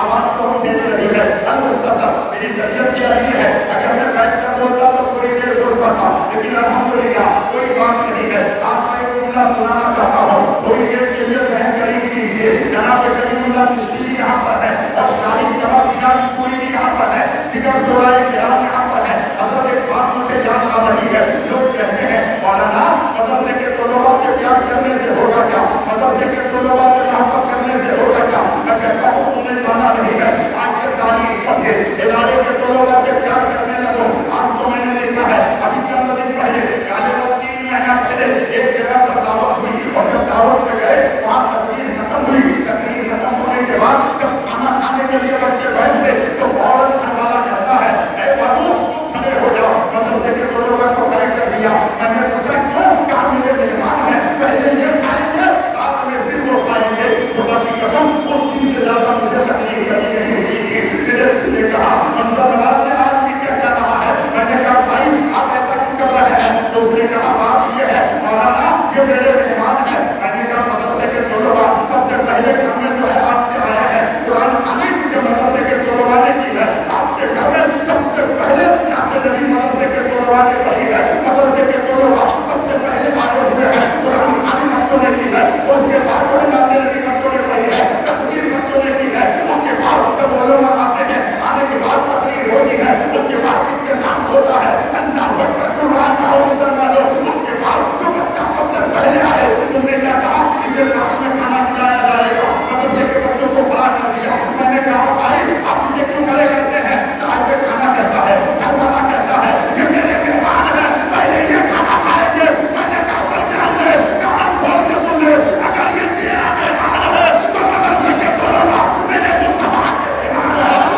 آواز تو ٹھیک رہی ہے، المختصر میری طبیعت کیا رہی ہے، اگر میں بیٹھ کر بولتا تو تھوڑی دیر بول پاتا، لیکن الحمدللہ کوئی بات نہیں ہے۔ آپ کو ایک جملہ سنانا چاہتا ہوں، تھوڑی دیر کے لیے ذہن قریب کیجیے۔ جناب کریم اللہ چشتی یہاں پر ہے اور شاہی کمال مینار پوری بھی یہاں پر ہے، دیگر شعراء کرام یہاں پر ہے۔ حضرت ایک بات مجھے یاد آ رہی ہے، لوگ کہتے ہیں مولانا مدرسے کے طلباء سے پیار کرنے سے ہوگا کیا، مدرسے کے طلباء سے محبت کرنے سے ہوگا کیا؟ میں کہتا ہوں تمہیں جانا نہیں ہے، آج کے تاریخ پڑھے ادارے کے طلباء سے پیار کرنے لگو۔ آج تو میں نے دیکھا ہے، ابھی چند دن پہلے غالباً 3 مہینہ پہلے ایک جگہ پر دعوت ہوئی اور جب دعوت میں گئے وہاں تقریر ختم ہوئی، تقریر ختم ہونے کے بعد جب کھانا کھانے کے لیے بچے بیٹھتے تو فوراً گھر والا کہتا ہے اے بابو تم کھڑے ہو جاؤ، مدرسے کے طلباء کو کھڑے کر دیا۔ میں نے پوچھا کیوں؟ کہا میرے مہمان ہیں، پہلے یہ کھائیں گے بعد میں پھر وہ کھائیں گے۔ خدا کی قسم اس دن سے زیادہ مجھے تکلیف کبھی نہیں ہوئی تھی۔ پھر نے کہا منظر نواز نے آج بھی کیا کہہ رہا ہے؟ میں نے کہا بھائی آپ ایسا کیوں کر رہے ہیں؟ تو اس نے کہا بات یہ ہے مولانا یہ میرے مہمان ہیں۔ میں نے کہا مدرسے کے طلباء سب سے پہلے گھر میں جو ہے آپ کے آئے ہیں، قرآن کھانے کے مدرسے کے طلباء نے کی ہے، آپ کے گھر میں سب سے پہلے آپ نبی مدرسے کے طلباء نے پڑھی ہے، مدرسے کے طلباء سب سے پہلے آئے ہوئے ہیں، قرآن کھانے بچوں نے کی ہے، اس کے بعد جو ہے نبی بچوں نے پڑھی ہے، تقریر بچوں نے کی ہے، اس کے بعد جب علماء آتے ہیں آنے کے بعد تقریر ہوتی ہے، اس کے بعد ان کے نام ہوتا ہے اللہ اکبر قرآن کھاؤ مسلمانوں، اس کے بعد جو بچہ سب سے پہلے آئے تم نے کیا کہا اسے بعد میں کھانا کھلایا جائے گا، مدرسے کے بچوں کو کھڑا کر دیا۔ میں نے کہا بھائی آپ اسے کیوں کھڑے کرتے ہیں؟ صاحب کھانا کہتا ہے، گھر والا کہتا ہے یہ میرے مہمان ہیں پہلے یہ کھانا کھائیں گے۔ میں نے کہا تو دھیان دے کان کھول کے سن لے، اگر یہ تیرا مہمان ہے تو مدرسے کے طلباء میرے مصطفیٰ کے مہمان ہیں۔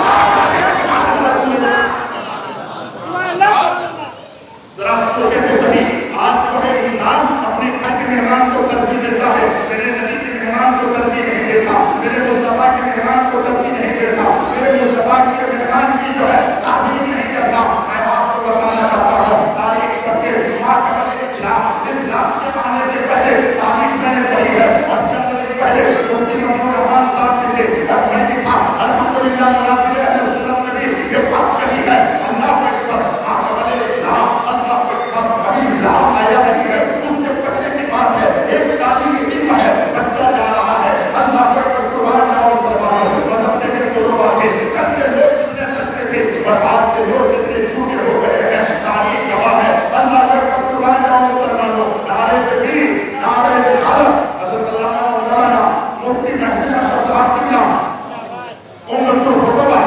ذرا سوچے تو صحیح، آج جو ہے انسان اپنے گھر کے مہمان کو ترجیح دیتا ہے، میرے نبی کے مہمان کو ترجیح نہیں دیتا، میرے مصطفیٰ کے مہمان کو ترجیح نہیں دیتا، میرے مصطفیٰ کے مہمان کی جو ہے تعظیم نہیں کرتا۔ میں آپ کو بتانا چاہتا ہوں تاریخ پڑھ کے اسلام کے آنے سے پہلے تاریخ میں نے پڑھی ہے اور چند دن پہلے مفتی محمود رحمان صاحب کے تھے اور میں نے کہا الحمدللہ مناظر اہل سنت نے بھی یہ بات کہی ہے اللہ اکبر اسلام اللہ اکبر ابھی اسلام آیا نہیں ہے، اس سے پہلے کی بات ہے، ایک تعلیم علم ہے، بچہ جا رہا ہے اللہ اکبر قربان جاؤ مسلمانوں، مدرسے کے طلباء کے کل کے لوگ کتنے سچے تھے اور آج کے لوگ کتنے جھوٹے ہو گئے ہیں، تاریخ گواہ ہے اللہ اکبر قربان جاؤ مسلمانوں۔ نعرہ تکبیر، نعرہ رسالت، حضرت علامہ مولانا مفتی محمود اشرف صاحب قبلہ امت الخطبہ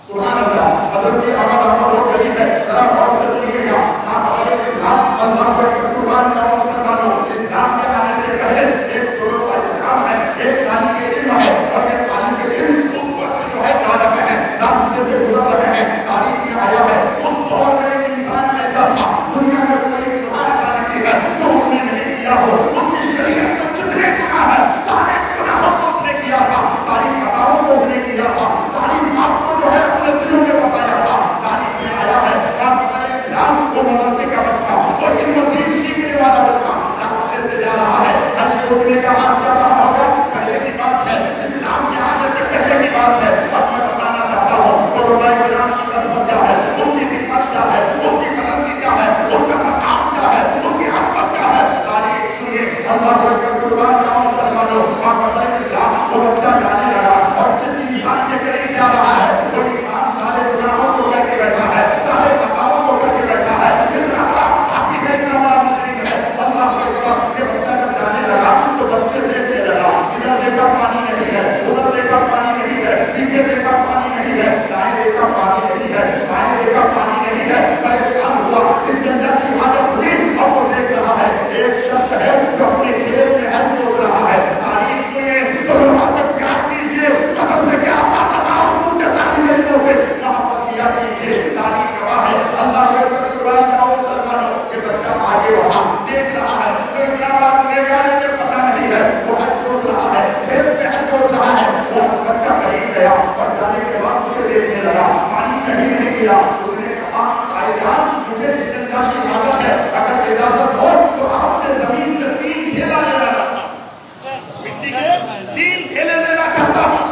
سبحان اللہ حضرت احمد احمد ہو شریف ہے، ذرا غور سے سنیے گا آپ علیہ السلام اللہ اکبر قربان جاؤ مسلمانوں۔ اسلام کے آنے سے پہلے ایک طلوع کا اسلام ہے، ایک طالب علم ہے اور یہ طالب علم اس وقت جو ہے جا رہے ہیں راستے سے گزر رہے ہیں، تاریخ میں آیا ہے اس دور میں ایک انسان ایسا تھا دنیا میں کوئی گناہ ایسا نہیں ہے جو اس نے نہیں کیا ہو، اس کی شریعت میں جتنے گناہ ہیں سارے گناہوں کو اس نے کیا تھا، ساری خطاؤں کو اس نے کیا تھا، ساری آپ کو جو ہے اپنے دلوں میں بتایا تھا۔ تاریخ میں آیا ہے آپ علیہ السلام وہ مدرسے کا بچہ وہ علم و دین سیکھنے والا بچہ راستے سے جا رہا ہے، ہر روکنے کا ہاتھ جا رہا ہوگا، پہلے کی بات ہے اسلام کے آنے سے پہلے کی بات ہے۔ اب میں بتانا چاہتا ہوں علماء کرام کی عظمت کیا ہے، ان کی حکمت کیا ہے، ان کی بلندی کیا ہے، ان کا مقام کیا ہے، ان کی عظمت کیا ہے، تاریخ سنیے اللہ اکبر قربان جاؤ مسلمانوں۔ آپ علیہ السلام وہ بچہ جانے لگا اور جس انسان کے قریب جا رہا ہے وہ انسان سارے گناہوں کو کر کے بیٹھا ہے، سارے خطاؤں کو کر کے بیٹھا ہے، اتنا بڑا حافظ ہے، اتنا بڑا مجرم ہے۔ اللہ اکبر یہ بچہ جب جانے لگا تو بچے دیکھنے لگا، ادھر دیکھا پانی نہیں ہے، ادھر دیکھا پانی نہیں ہے، پیچھے دیکھا پانی نہیں ہے، دائیں دیکھا پانی نہیں ہے، بائیں دیکھا پانی نہیں ہے، پریشان ہوا، اس جنجال کی حاجت ہوئی اور وہ دیکھ رہا ہے ایک شخص ہے جو اپنے کھیت میں ہے سوچ رہا ہے۔ تاریخ سنیے تو لوگ سے پیار کیجیے، مدرسے کے اساتذہ اور ان کے طالب علموں سے محبت کیا کیجیے، تاریخ گواہ ہے اللہ کے قربان جاؤ مسلمانوں۔ یہ بچہ آگے وہاں دیکھ رہا ہے کوئی بڑا گنہگار ہے پتہ نہیں ہے، وہ ہے سوچ رہا ہے کھیت میں ہے سوچ رہا ہے، وہ بچہ قریب گیا اور جانے کے بعد اسے دیکھنے لگا، پانی کہیں نہیں گیا، اس نے کہا بھائی جان مجھے اس استنجا کی اجازت ہے، اگر اجازت ہو تو آپ نے زمین سے 3 ڈھیلا لینا چاہتا ہوں، مٹی کے 3 ڈھیلے لینا چاہتا ہوں۔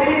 3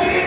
3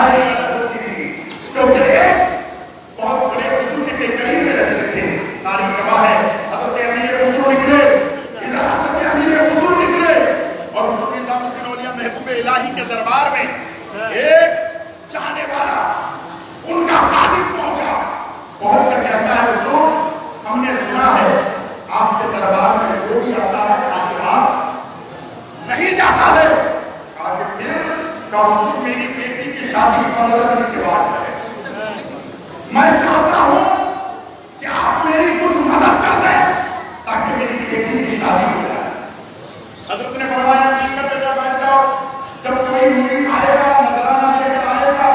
ظاہری غلط ہوتی تھی، کیونکہ ایک بہت بڑے بزرگ کے قریب میں رہتے تھے. تاریخ گواہ ہے حضرت امیر خسرو نکلے، ادھر حضرت امیر خسرو نکلے اور حضور نظام الدین اولیاء محبوب الہی کے دربار میں ایک چاہنے والا ان کا خادم پہنچا. پہنچ کر کہتا ہے حضور ہم نے سنا ہے آپ کے دربار میں جو بھی آتا ہے خالی ہاتھ نہیں جاتا ہے. کہا کہ پھر کہا حضور میری بیٹی کی شادی 15 دن کے بعد ہے، میں چاہتا ہوں کہ آپ میری کچھ مدد کر دیں تاکہ میری بیٹی کی شادی ہو جائے. حضرت نے فرمایا ٹھیک ہے بیٹا بیٹھ جاؤ، جب کوئی مرید آئے گا نذرانہ لے کر آئے گا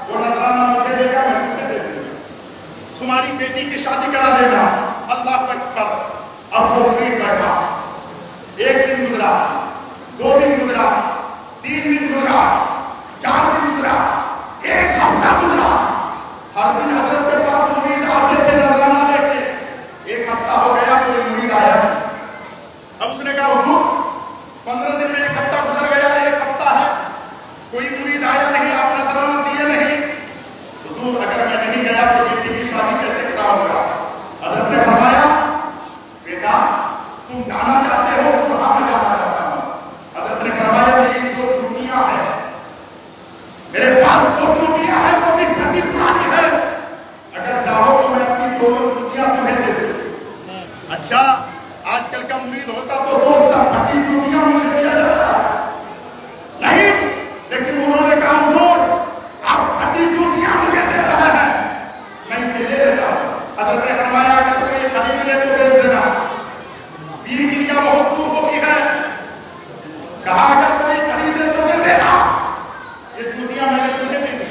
وہ نذرانہ مجھے دے گا، میں تمہیں دے دوں گا، تمہاری بیٹی کی شادی کرا دے گا. اللہ اکبر. اب وہ مرید بیٹھا، ایک دن گزرا، 2 دن گزرا، 3 دن گزرا، 4 دن گزرا، 1 ہفتہ گزرا. ہر دن حضرت کے پاس مرید آتے تھے نذرانہ لے کے. 1 ہفتہ ہو گیا کوئی مرید آیا. اب اس نے کہا حضور 15 دن میں 1 ہفتہ گزر گیا، 1 ہفتہ ہے کوئی مرید آیا نہیں، آپ نذرانہ دیے نہیں. حضور اگر میں نہیں گیا تو بیٹی کی شادی کیسے کراؤں گا؟ حضرت نے فرمایا بیٹا تم جانا چاہتے ہو تو ہاں میں جانا چاہتا ہوں. حضرت نے فرمایا میری 2 چھٹیاں ہیں، میرے پاس 2 چھٹیاں ہیں وہ بھی پھٹی پرانی ہے، اگر چاہو تو میں اپنی 2 چھٹیاں تمہیں دے دوں. اچھا آج کل کا مرید ہوتا تو سوچتا پھٹی چھٹیاں مجھے دیا جاتا نہیں، لیکن انہوں نے کہا حضور آپ پھٹی چھٹیاں مجھے دے رہے ہیں میں اسے لے لیتا ہوں. حضرت نے فرمایا اگر کوئی خرید لے تو بیچ دینا، پیر کی جگہ بہت دور ہوتی ہے. کہا اگر کوئی خریدے تو دے دینا. یہ چھٹیاں میں نے تجھے دے دی.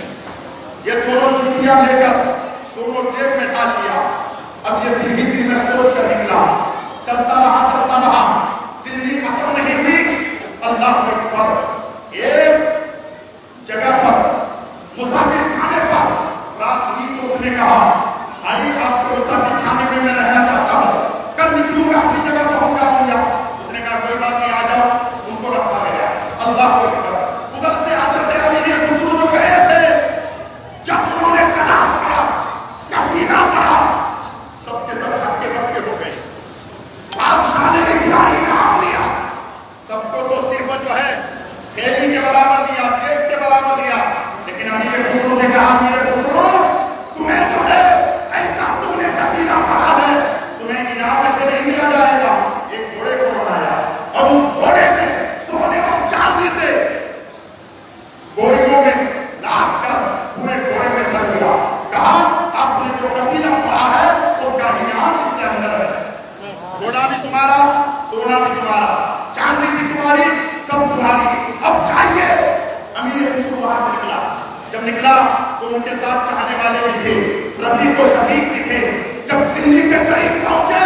یہ دونوں چھٹیاں لے کر دونوں جیب میں ڈال لیا. اب یہ دل ہی دل میں سوچ کر نکلا، چلتا رہا، دلی ختم نہیں ہوئی. اللہ اکبر. ایک جگہ پر مسافر خانے پر رات ہوئی تو اس نے کہا بھائی آپ کو مسافر خانے میں رہنا چاہتا ہوں، کل نکلوں گا اپنی جگہ پہنچ جاؤں گا. اس نے کہا کوئی بات نہیں آ جاؤ. ان کو رکھا گیا. اللہ اکبر. ادھر سے حضرت امیر خسرو جو گئے تھے جب انہوں نے کلام پڑھا، قصیدہ پڑھا، سب کے سب ہکے بکے ہو گئے. بادشاہ نے ایک الہی انعام دیا، سب کو تو صرف جو ہے تھیلی کے برابر دیا، کیک کے برابر دیا، لیکن امیر خسرو نے کہا امیر خسرو تمہیں جو ہے ایسا تم نے قصیدہ پڑھا ہے تمہیں انعام ایسے نہیں دیا جائے گا. ایک گھوڑے کو بنایا اور اس گھوڑے میں سونے اور چاندی سے گوریوں میں لاپ کر پورے گھوڑے میں کر دیا. کہا آپ نے جو قصیدہ پڑھا ہے اس کا انعام اس کے اندر ہے. گھوڑا بھی تمہارا، سونا بھی تمہارا، چاندی بھی تمہاری، سب تمہاری. اب جائیے. امیر خسرو وہاں سے نکلا. جب نکلا تو ان کے ساتھ چاہنے والے بھی تھے، رفیق و شفیق بھی تھے. جب دلی کے قریب پہنچے،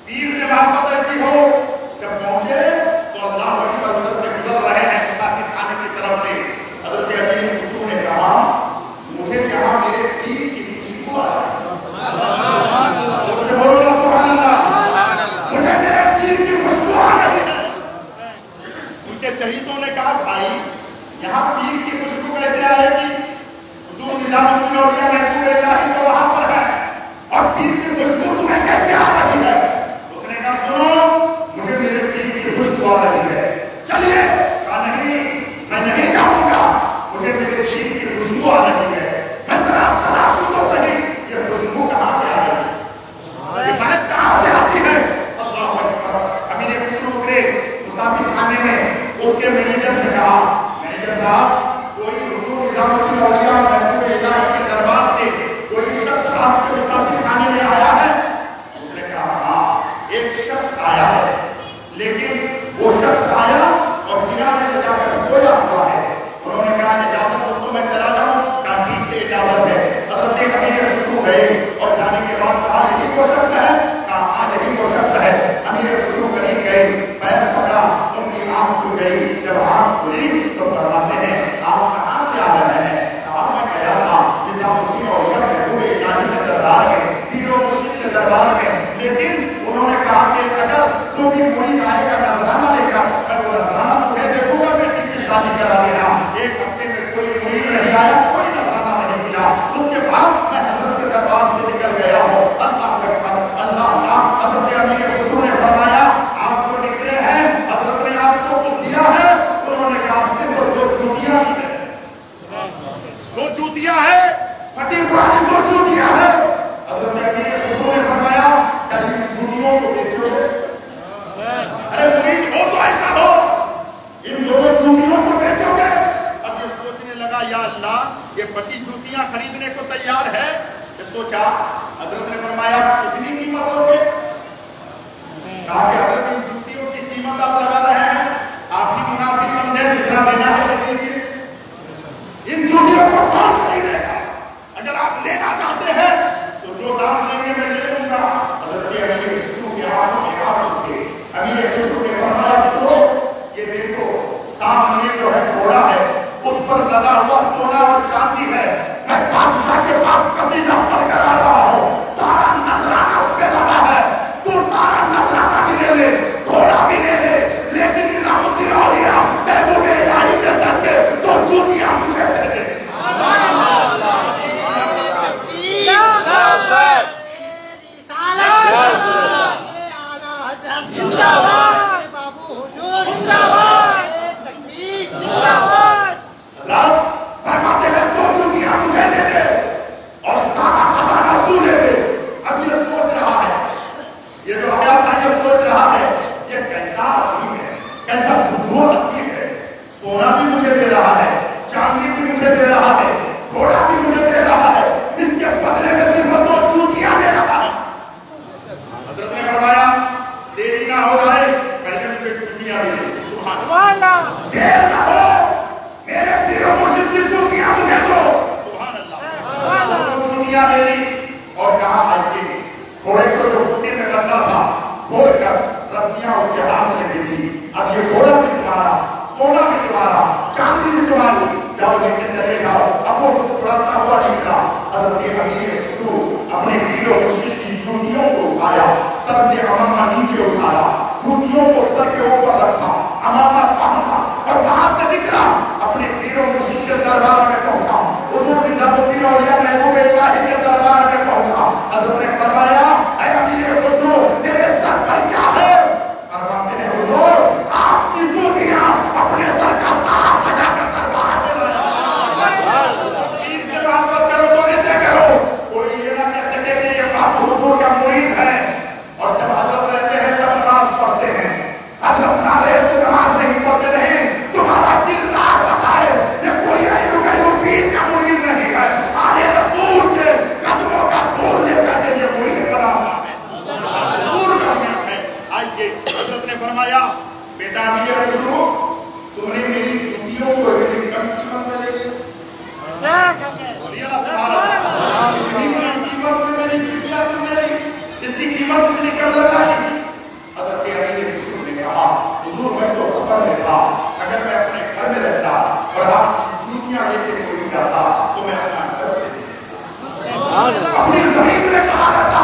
پیر سے محبت ایسی ہو، جب پہنچے تو اللہ اکبر ادھر سے گزر رہے ہیں مسافر خانے کی طرف سے. حضرت امیر خسرو نے کہا مجھے یہاں میرے پیر کی خوشبو آ رہی ہے. بولو سبحان اللہ. مجھے میرے پیر کی خوشبو آ رہی ہے. ان کے شہیدوں نے کہا بھائی یہاں پیر کی خوشبو کیسے آئے گی؟ حضور نظام الدین اولیاء محبوب الہی تو وہاں پر ہے اور پیر کی خوشبو تمہیں کیسے آ رہی ہے؟ اس نے کہا سنو مجھے میرے پیر کی خوشبو آ رہی ہے. چلیے. کہا نہیں میں نہیں جاؤں گا، مجھے میرے پیر کی خوشبو آ رہی ہے. میں ذرا تلاشوں تو صحیح یہ خوشبو کہاں سے آ رہی ہے، یہ مہک کہاں سے آتی ہے. اللہ اکبر. امیر خسرو اترے مسافر خانے میں. اس کے مینیجر سے کہا مینیجر صاحب کوئی حضور نظام الدین اولیاء محبوب الہی کے دربار سے کوئی شخص آپ کے مسافر خانے میں آیا ہے؟ اس نے کہا ہاں ایک شخص آیا ہے، لیکن وہ شخص آیا اور کنارے میں جا کر سویا ہوا ہے. انہوں نے کہا اجازت ہو تو میں چلا جاؤں؟ کہا ٹھیک ہے اجازت ہے. حضرت امیر خسرو گئے اور جانے کے بعد کہا یہی وہ شخص ہے؟ کہا ہاں یہی وہ شخص ہے. امیر خسرو قریب گئے، پیر پکڑا، ان کی آنکھ کھل گئی. جب آنکھ کھلی تو فرماتے ہیں آپ کہاں سے آ رہے ہیں؟ کہا میں گیا تھا نظام الدین اولیاء محبوب الہی کے دربار میں، پیر و مرشد کے دربار میں، لیکن انہوں نے کہا کہ اگر جو بھی مرید آئے گا نذرانہ لے کر میں وہ نذرانہ تمہیں دے دوں گا، بیٹی کی شادی کرا دینا. 1 ہفتے میں کوئی مرید نہیں چوٹیاں ہے, پھٹی پرانی دو چوٹیاں ہے. حضرت امیر خسرو نے فرمایا کہ ان چوٹیوں کو بیچو گے؟ ارے مرید ہو تو ایسا ہو, ان دونوں چوٹیوں کو بیچو گے؟ اب یہ سوچنے لگا یا اللہ یہ پھٹی جوتیاں خریدنے کو تیار ہے. یہ سوچا, حضرت نے فرمایا کتنی قیمت ہوگی؟ کہا کہ حضرت ان جوتیوں کی قیمت آپ لگا رہے ہیں, آپ بھی مناسب سمجھیں, جتنا دینا ہے لے لیجیے. ان جوتیوں کو کون خریدے گا؟ اگر آپ لینا چاہتے ہیں تو جو دام دیں گے میں لے لوں گا. حضرت امیر خسرو کے ہاتھوں میں ہاتھ تھے. امیر خسرو نے فرمایا سنو, یہ دیکھو سامنے جو ہے گھوڑا ہے, اس پر لگا ہوا سونا اور چاندی ہے. میں بادشاہ کے پاس قصیدہ پڑھ کر آ رہا ہوں, سارا نذرانہ اس پہ لگا ہے. تو سارا نذرانہ بھی لے لے, گھوڑا بھی لے لے, لیکن نظام الدین اولیاء محبوب الہی کے در کے تو چوٹیاں مجھے دے دے. فرماتے ہیں دو چوٹیاں مجھے دے دے اور سارا خزانہ تو لے لے. اب یہ سوچ رہا ہے, یہ جو آیا تھا یہ سوچ رہا ہے یہ کیسا آدمی ہے, کیسا بدھو آدمی ہے. سونا بھی مجھے دے رہا ہے, چاندی بھی مجھے دے رہا ہے, گھوڑا بھی مجھے دے رہا ہے, اس کے بدلے میں صرف دو چوٹیاں دے رہا ہے. حضرت نے فرمایا دیری نہ ہو جائے, پہلے مجھے چوٹیاں دے دے. سبحان اللہ, دیر نہ ہو, میرے پیر و مرشد کی چوٹیاں مجھے دو. سبحان اللہ, چوٹیاں لے لی اور کہا آئیے. گھوڑے کو جو بھوٹی میں بندہ تھا کھول کر رسیاں اس کے ہاتھ میں دے دی. اب یہ گھوڑا بھی تمہارا, سونا بھی تمہارا, چاندی بھی تمہاری, جاؤ لے کے چلے جاؤ. اب وہ مسکراتا ہوا نکلا. حضرت امیر خسرو اپنے پیر و مرشد کی چوٹیوں کو اٹھایا, سر سے امامہ نیچے اٹھایا, چوٹیوں کو سر کے اوپر رکھا, امامہ باندھا اور وہاں سے نکلا. اپنے پیر و مرشد کے دربار میں پہنچا, حضور نظام الدین اولیاء محبوب الہی کے دربار میں پہنچا. حضرت نے فرمایا اے امیر خسرو تیرے سر پر کیا ہے؟ فرماتے ہیں حضور آپ کی چوٹیاں اپنے سر کا تاج سجا کر دربار میں لایا. دین سے محبت کرو تو ایسے کرو, کوئی یہ نہ کہہ سکے کہ یہ بات حضور کا مرید ہے. اور جب حضرت رہتے ہیں جب نماز پڑھتے ہیں, حضرت نہ رہے تو نماز نہیں پڑھتے نہیں. تمہارا کردار بتائے یہ کوئی پیر کا مرید نہیں ہے, آلے رسول کے قدموں کا دور لے کر کے یہ مرید بنا ہوا ہے, دور کا مرید ہے. آئیے, حضرت نے فرمایا بیٹا امیر خسرو تم نے میری چوٹیوں کو اتنی کم قیمت میں لے لیا. قیمت میں میری چوٹیاں تم نے لی, اس کی قیمت اتنی کم لگائی. حضرت امیر خسرو نے کہا حضور میں تو سفر میں تھا, اگر میں اپنے گھر میں رہتا اور آپ کی چوٹیاں لے کے کوئی جاتا تو میں اپنا گھر سے اپنی زمین میں کہا رہتا.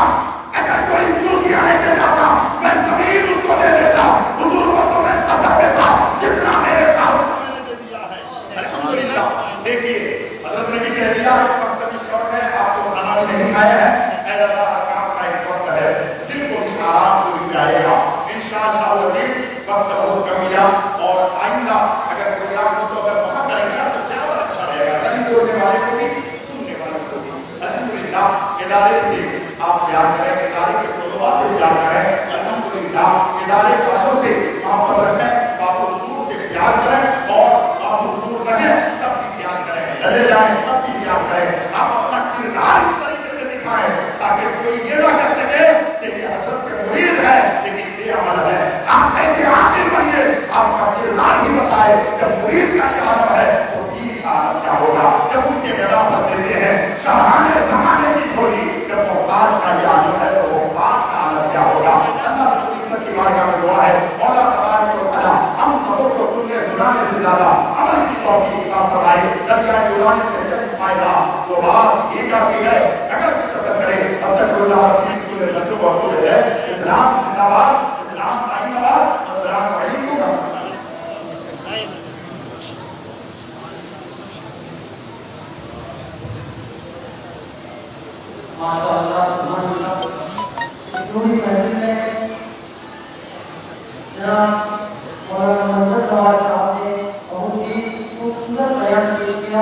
اگر کوئی چوٹیاں لے کے جاتا میں زمین اس کو دے دیتا. حضور کو تو میں سفر میں تھا, جتنا میرے پاس میں نے دے دیا ہے. الحمدللہ. دیکھیے حضرت نے بھی کہہ دیا وقت بھی شوق ہے, آپ کو کھانا بھی نہیں کھایا ہے, ایسا کام کا ایک وقت ہے, دل کو بھی آرام کو بھی جائے گا انشاءاللہ العزیز. وقت بہت کم ملا اور آئندہ اگر پروگرام ہو تو اگر وہاں کریں گے تو زیادہ اچھا رہے گا, کہیں بولنے والے کو بھی سننے والے کو بھی. الحمدللہ ادارے سے آپ پیار کریں, ادارے کے طلباء سے پیار کریں. الحمدللہ ادارے والوں سے محبت رکھیں, باب حضور سے پیار کریں اور باب حضور رہیں تب بھی پیار کریں, چلے جائیں تب بھی پیار کریں. آپ اپنا کردار اس طریقے سے دکھائیں تاکہ کوئی یہ نہ کہہ سکے کہ یہ حضرت کے مرید ہے لیکن بے عمل ہے. آپ ایسے عامل بنیے, آپ کا کردار ہی بتائے. جب مرید کا یہ عالم ہے تو دین کا عالم کیا ہوگا؟ جب ان کے میدان پر دیتے ہیں شاہانہ زمانے کی جھولی, جب محتاج کا یہ عالم ہے تو محتاج کا عالم کیا ہوگا؟ اللہ کی بارگاہ میں دعا ہے مولا تبارک و تعالی ہم سبوں کو سننے سنانے سے زیادہ عمل کی توفیق عطا فرمائے. دریائے اڑانے سے جب فائدہ تو بات یہ کافی ہے. اگر کچھ اثر کرے استغفراللہ العظیم کو لنجو بہت ہے. اسلام زندہ باد, اسلام قائم باد. السلام علیکم و رحمۃ اللہ. ماشاءاللہ سبحان اللہ. پوری محفل میں جناب مولانا نصرت نواز صاحب نے بہت ہی خوبصورت بیان پیش کیا.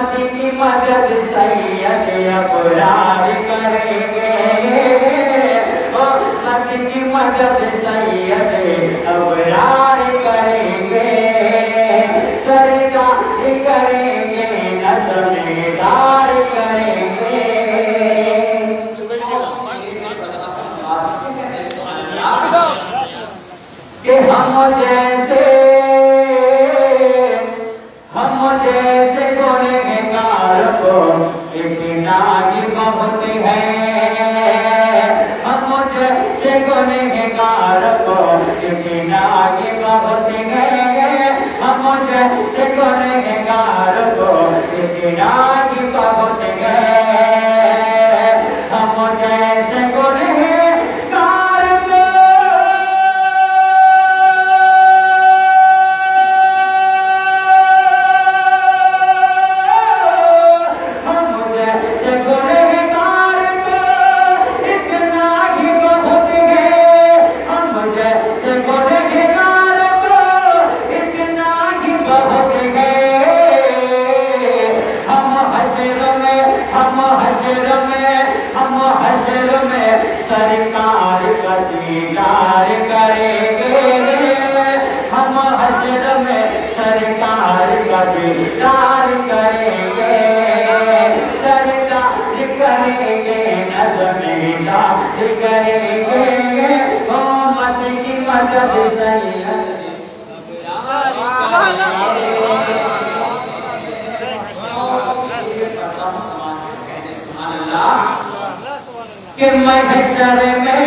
امت کی مدد سید ابرار کریں گے، امت کی مدد سید ابرار کریں گے، سرکار کریں گے، نظمدار کریں گے۔ کہ ہم جیسے گنہگار کو اتنا ہی بہت ہے، ہم جیسے گنہگار کو اتنا ہی بہت ہے، ہم جیسے گنہگار کو اتنا ہی بہت ہے، ہم جیسے سرکار کا دیدار کریں گے، ہم حشر میں سرکار کا دیدار کریں گے، سرکار کریں گے، نظمدار کریں گے، امت کی مدد سید کہ محشر میں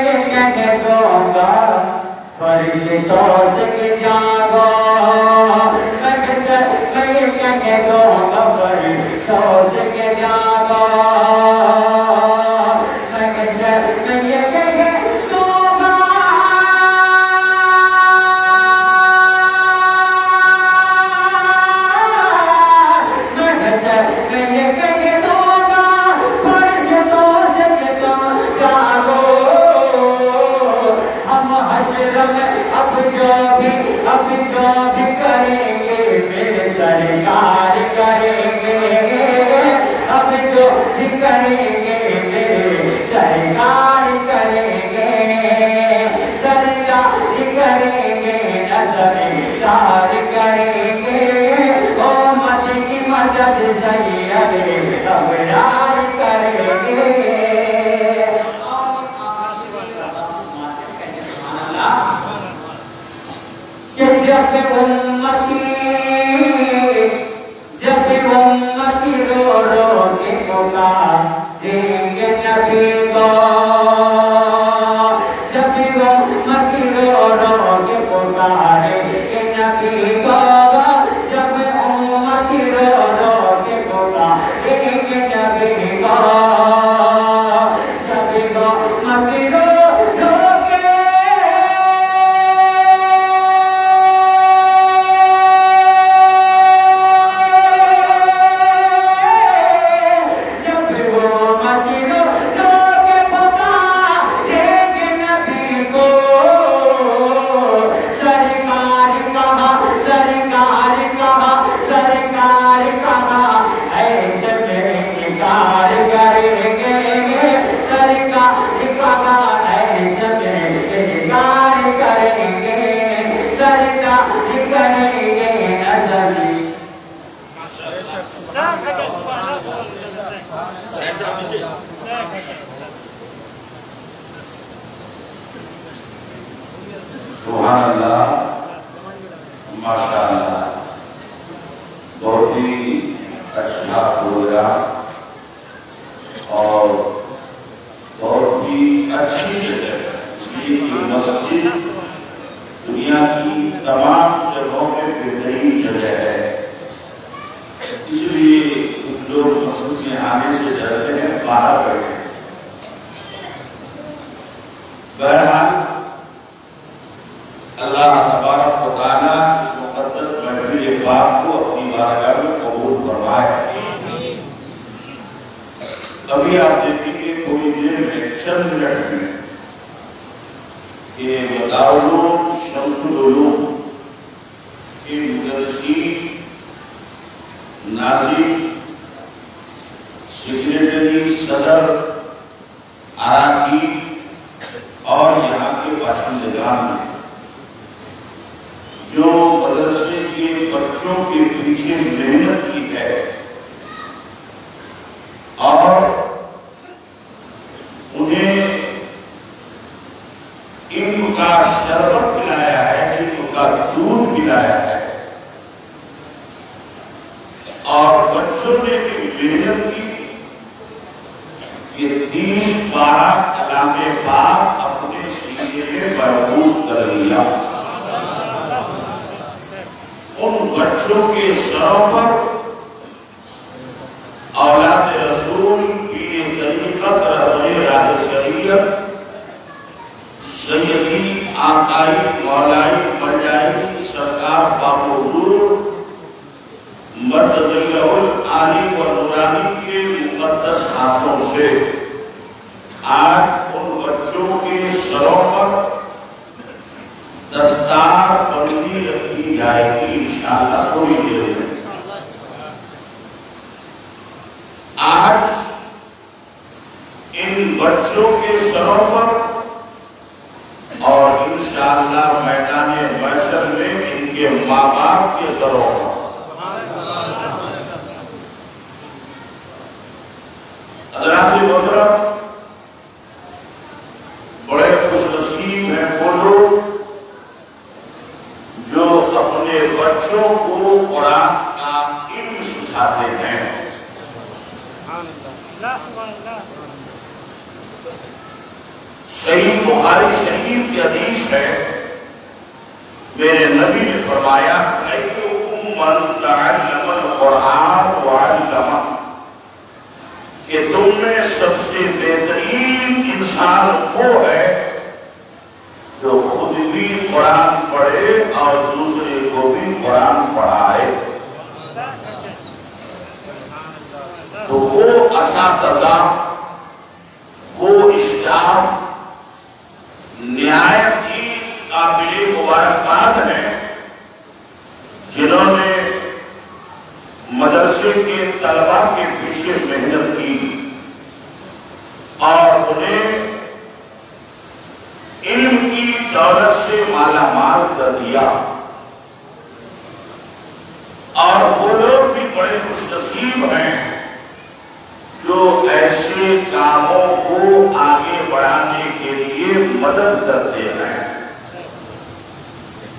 یہ کہہ دوں گا فرشتوں سے کہ جاگو، محشر میں یہ کہہ دوں گا فرشتوں سے کہ جاگو، محشر میں یہ کہہ دوں گا محشر میں یہ کہہ دوں گا فرشتوں سے کہ تم جاگو، ہم حشر میں اب جو بھی کریں گے میرے سرکار کریں گے، اب جو بھی کریں گے میرے سرکار کریں گے، سرکار کریں گے، نظمدار کریں گے، امت کی مدد سید ابرار کریں گے۔ کہ جب امتی رو رو کے پکاریں گے نبی کو، جب امتی رو رو کے پکاریں گے نبی کو، جب امتی رو رو کے پکاریں گے نبی کو، جب امتی رو سبحان اللہ، ماشاء اللہ، بہت ہی اچھا پروگرام اور بہت ہی اچھی جگہ، یہ مسجد دنیا کی تمام جگہوں میں بہترین جگہ ہے، اس لیے کچھ لوگ مسجد میں آنے سے ڈرتے ہیں، باہر بیٹھے۔ بہرحال اللہ تبارک و تعالیٰ اس مقدس محفل پاک کو اپنی بارگاہ میں قبول فرمائے۔ ابھی آپ دیکھیں گے تھوڑی دیر میں چند منٹ میں کہ مدارالعلوم شمس العلوم کہ مدرسین، ناظرین، سیکریٹری، صدر، اراکین اور یہاں کے باشندگان جو مدرسے کے بچوں کے پیچھے محنت کی ہے اور انہیں علم کا شربت پلایا ہے، علم کا دودھ پلایا ہے، اور بچوں نے بھی محنت کی کہ 30-12 کلام پاک اپنے سینے میں محفوظ کر لیا۔ ان بچوں کے سروں پر اولاد رسول کی طریقت رہبر راہ شریعت سیدی آقائی مولائی مجائی سرکار پاک حضور مرتضی العالی و نورانی کے مقدس ہاتھوں سے آج ان بچوں کے سروں پر دستار بندی رکھی جائے گی انشاءاللہ تھوڑی دیر میں۔ آج ان بچوں کے سروں پر اور انشاءاللہ میدان محشر میں ان کے ماں باپ کے سروں پر حضرات محترم، بڑے خوش نصیب ہیں وہ لوگ جو اپنے بچوں کو قرآن کا علم سکھاتے ہیں۔ صحیح بخاری شریف کی حدیث ہے، میرے نبی نے فرمایا خیرکم من تعلم القرآن وعلمہ، کہ تم میں سب سے بہترین انسان وہ ہے جو خود بھی قرآن پڑھے اور دوسرے کو بھی قرآن پڑھائے۔ تو وہ اساتذہ، وہ اسٹاف نہایت ہی قابل مبارکباد ہیں جنہوں نے مدرسے کے طلباء کے پیچھے محنت کی اور انہیں علم کی دولت سے مالا مال کر دیا، اور وہ لوگ بھی بڑے خوش نصیب ہیں جو ایسے کاموں کو آگے بڑھانے کے لیے مدد کرتے ہیں،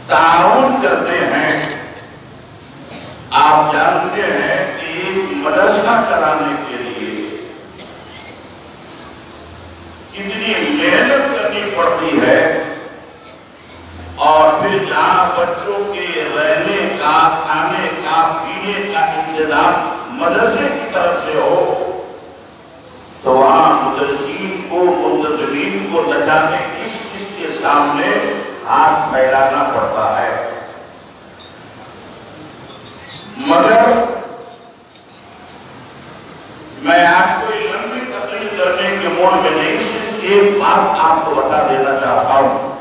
تعاون کرتے ہیں۔ آپ جانتے ہیں کہ ایک مدرسہ چلانے کے لیے کتنی محنت کرنی پڑتی ہے، اور پھر جہاں بچوں کے رہنے کا، کھانے کا، پینے کا انتظام مدرسے کی طرف سے ہو تو وہاں مدرسین کو، منتظمین کو نہ جانے کس کس کے سامنے ہاتھ پھیلانا پڑتا ہے۔ مگر میں آج کوئی لمبی تقریر کرنے کے موڑ میں نہیں، صرف ایک بات آپ کو بتا دینا چاہتا ہوں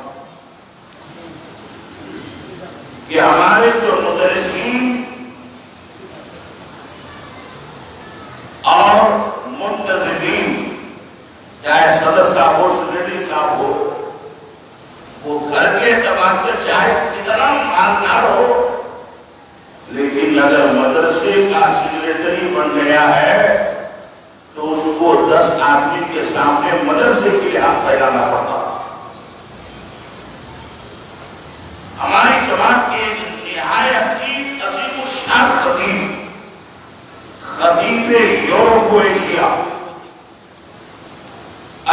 کہ ہمارے جو مدرسین اور منتظمین، چاہے صدر صاحب ہو، سیکریٹری صاحب ہو، وہ گھر کے اعتبار سے چاہے کتنا مالدار ہو، لیکن اگر مدرسے کا سیکریٹری بن گیا ہے تو اس کو 10 آدمی کے سامنے مدرسے کے لیے ہاتھ پھیلانا پڑتا۔ ہماری جماعت کے نہایت ہی عظیم الشان خطیب یورپ و ایشیا،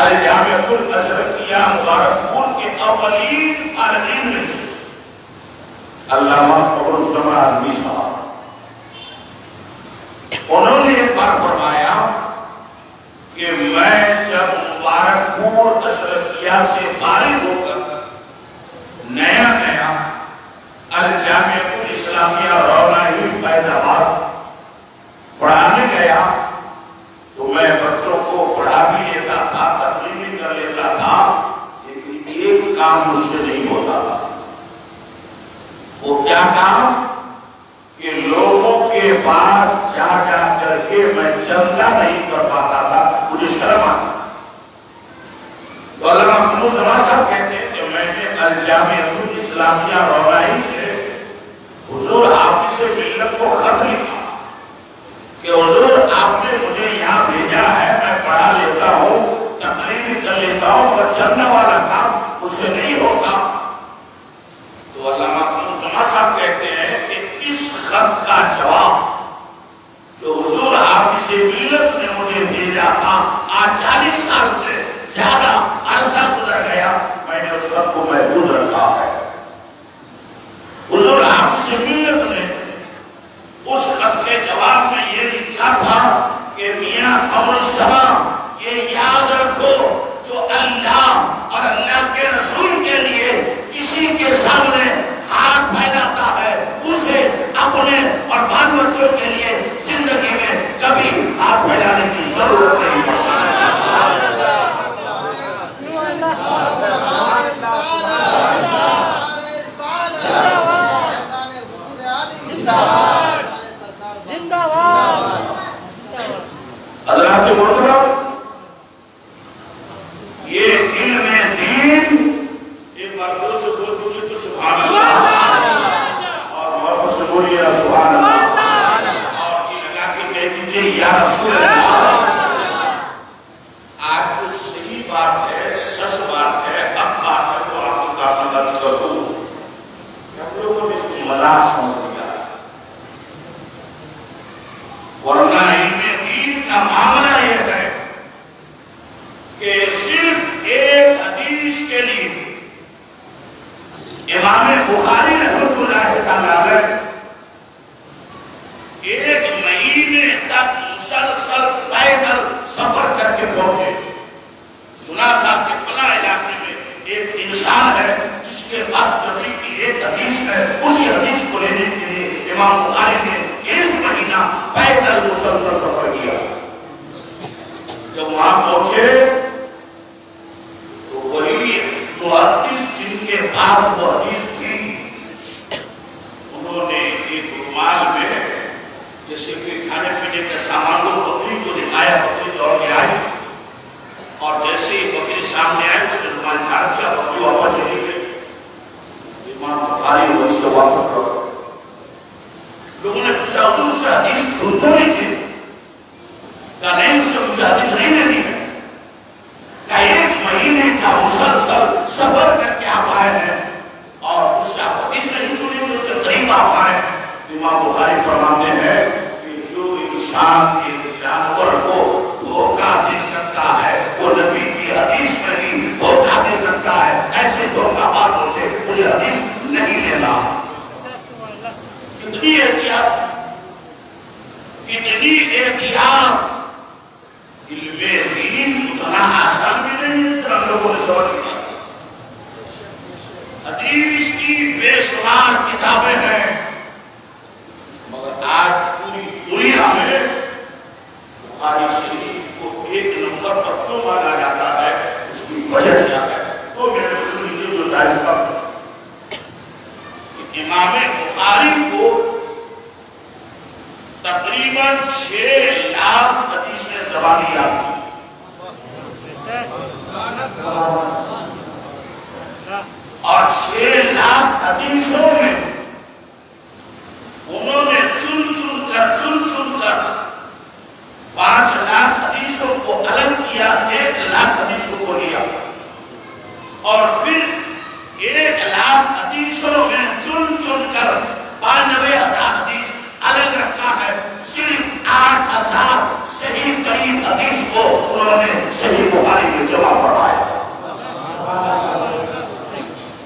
الجامعۃ الاشرفیہ مبارک پور کے اولین فارغین میں سے علامہ قمر الزمان اعظمی صاحب، انہوں نے ایک بار فرمایا کہ میں جب مبارک پور اشرفیہ سے فارغ ہو کر نیا الجامعۃ الاسلامیہ رونا ہی فیضآباد پڑھانے گیا تو میں بچوں کو پڑھا بھی لیتا تھا، تقریر بھی کر لیتا تھا، لیکن ایک کام مجھ سے نہیں ہوتا تھا۔ وہ کیا کام؟ چندہ نہیں کر پاتا تھا، مجھے شرم آتی۔ تو علامہ محمود زمان صاحب کہتے ہیں کہ میں نے الجامعۃ الاسلامیہ رونائی سے حضور حافظ ملت کو خط لکھا کہ حضور آپ نے مجھے یہاں بھیجا ہے، میں پڑھا لیتا ہوں، تقریر کر لیتا ہوں، مگر چندہ والا کام اس سے نہیں ہوتا۔ تو علامہ محمود زمان صاحب کہتے ہیں کہ اس خط کا جواب جو حضور حافظ ملت نے مجھے بھیجا تھا، آج 40 سال سے زیادہ عرصہ گزر گیا، میں نے اس خط کو محفوظ رکھا ہے۔ حضور حافظ ملت نے اس خط کے جواب میں یہ لکھا تھا کہ میاں قمر الزمان یہ یاد رکھو، جو اللہ اور اللہ کے رسول کے لیے کسی کے سامنے ہاتھ پھیلاتا ہے، اسے اپنے اور بال بچوں کے لیے زندگی میں کبھی ہاتھ پھیلانے کی ضرورت نہیں پڑتی۔ حضرات محترم، یہ علم دین ایک مرفوع سے بول دیجیے تو سبحان اللہ، اور محبت سے بولیے سبحان اللہ، اور جی لگا کے کہہ دیجیے یا رسول اللہ۔ آج جو صحیح بات ہے، سچ بات ہے، حق بات ہے، وہ آپ کو کافی درج کر دوں، ہم لوگوں نے اس کو مذاق سمجھ لیا، ورنہ علم دین کا معاملہ یہ ہے کہ صرف ایک حدیث کے لیے امام بخاری رحمۃ اللہ تعالیٰ علیہ ایک مہینے تک مسلسل پیدل سفر کر کے پہنچے۔ سنا تھا کہ فلاں علاقے میں ایک انسان ہے جس کے پاس نبی کی ایک حدیث ہے، اسی حدیث کو لینے کے لیے امام بخاری نے ایک مہینہ پیدل مسلسل سفر کیا۔ جب وہاں پہنچے تو وہی محدث جن کے پاس وہ حدیث تھی، انہوں نے ایک رومال میں جیسے کہ کھانے پینے کے سامان کو بکری کو دکھایا، بکری دوڑ کے آئی، اور جیسے ہی بکری سامنے آئی اس نے رومال جھاڑ دیا، بکری واپس چلی گئی۔ امام بخاری وہ اسے واپس کر، لوگوں نے پوچھا حضور سے حدیث سنتے نہیں تھے؟ کہا نہیں، اس سے مجھے حدیث نہیں لینی ہے۔ کہا ایک مہینے کا مسلسل سفر کر کے آپ آئے ہیں اور اس سے آپ حدیث نہیں سنی، اس کے قریب آپ آئے۔ امام بخاری فرماتے ہیں کہ جو انسان ایک جانور کو دھوکہ دے سکتا ہے، وہ نبی کی حدیث میں بھی دھوکہ دے سکتا ہے۔ ایسے دھوکہ بازوں سے مجھے حدیث نہیں لینا۔ کتنی احتیاط، کتنی احتیاط! علم دین اتنا آسان بھی نہیں اس طرح لوگوں نے سمجھ لیا۔ حدیث کی بے شمار کتابیں ہیں، مگر آج پوری دنیا میں بخاری شریف کو ایک نمبر پر کیوں مانا جاتا ہے، اس کی وجہ کیا ہے؟ تو میرے کو سن لیجیے جو ٹائم کم، امام بخاری کو تقریباً 6 لاکھ حدیثیں زبانی یاد تھی، اور 6 لاکھ حدیثوں میں انہوں نے چن چن کر 5 لاکھ حدیثوں کو الگ کیا، 1 لاکھ حدیثوں کو لیا، اور پھر 1 لاکھ حدیثوں میں چن کر 92,000 حدیث الگ رکھا ہے۔ صرف 8,000 صحیح ترین حدیث کو انہوں نے صحیح بخاری میں جمع فرمایا،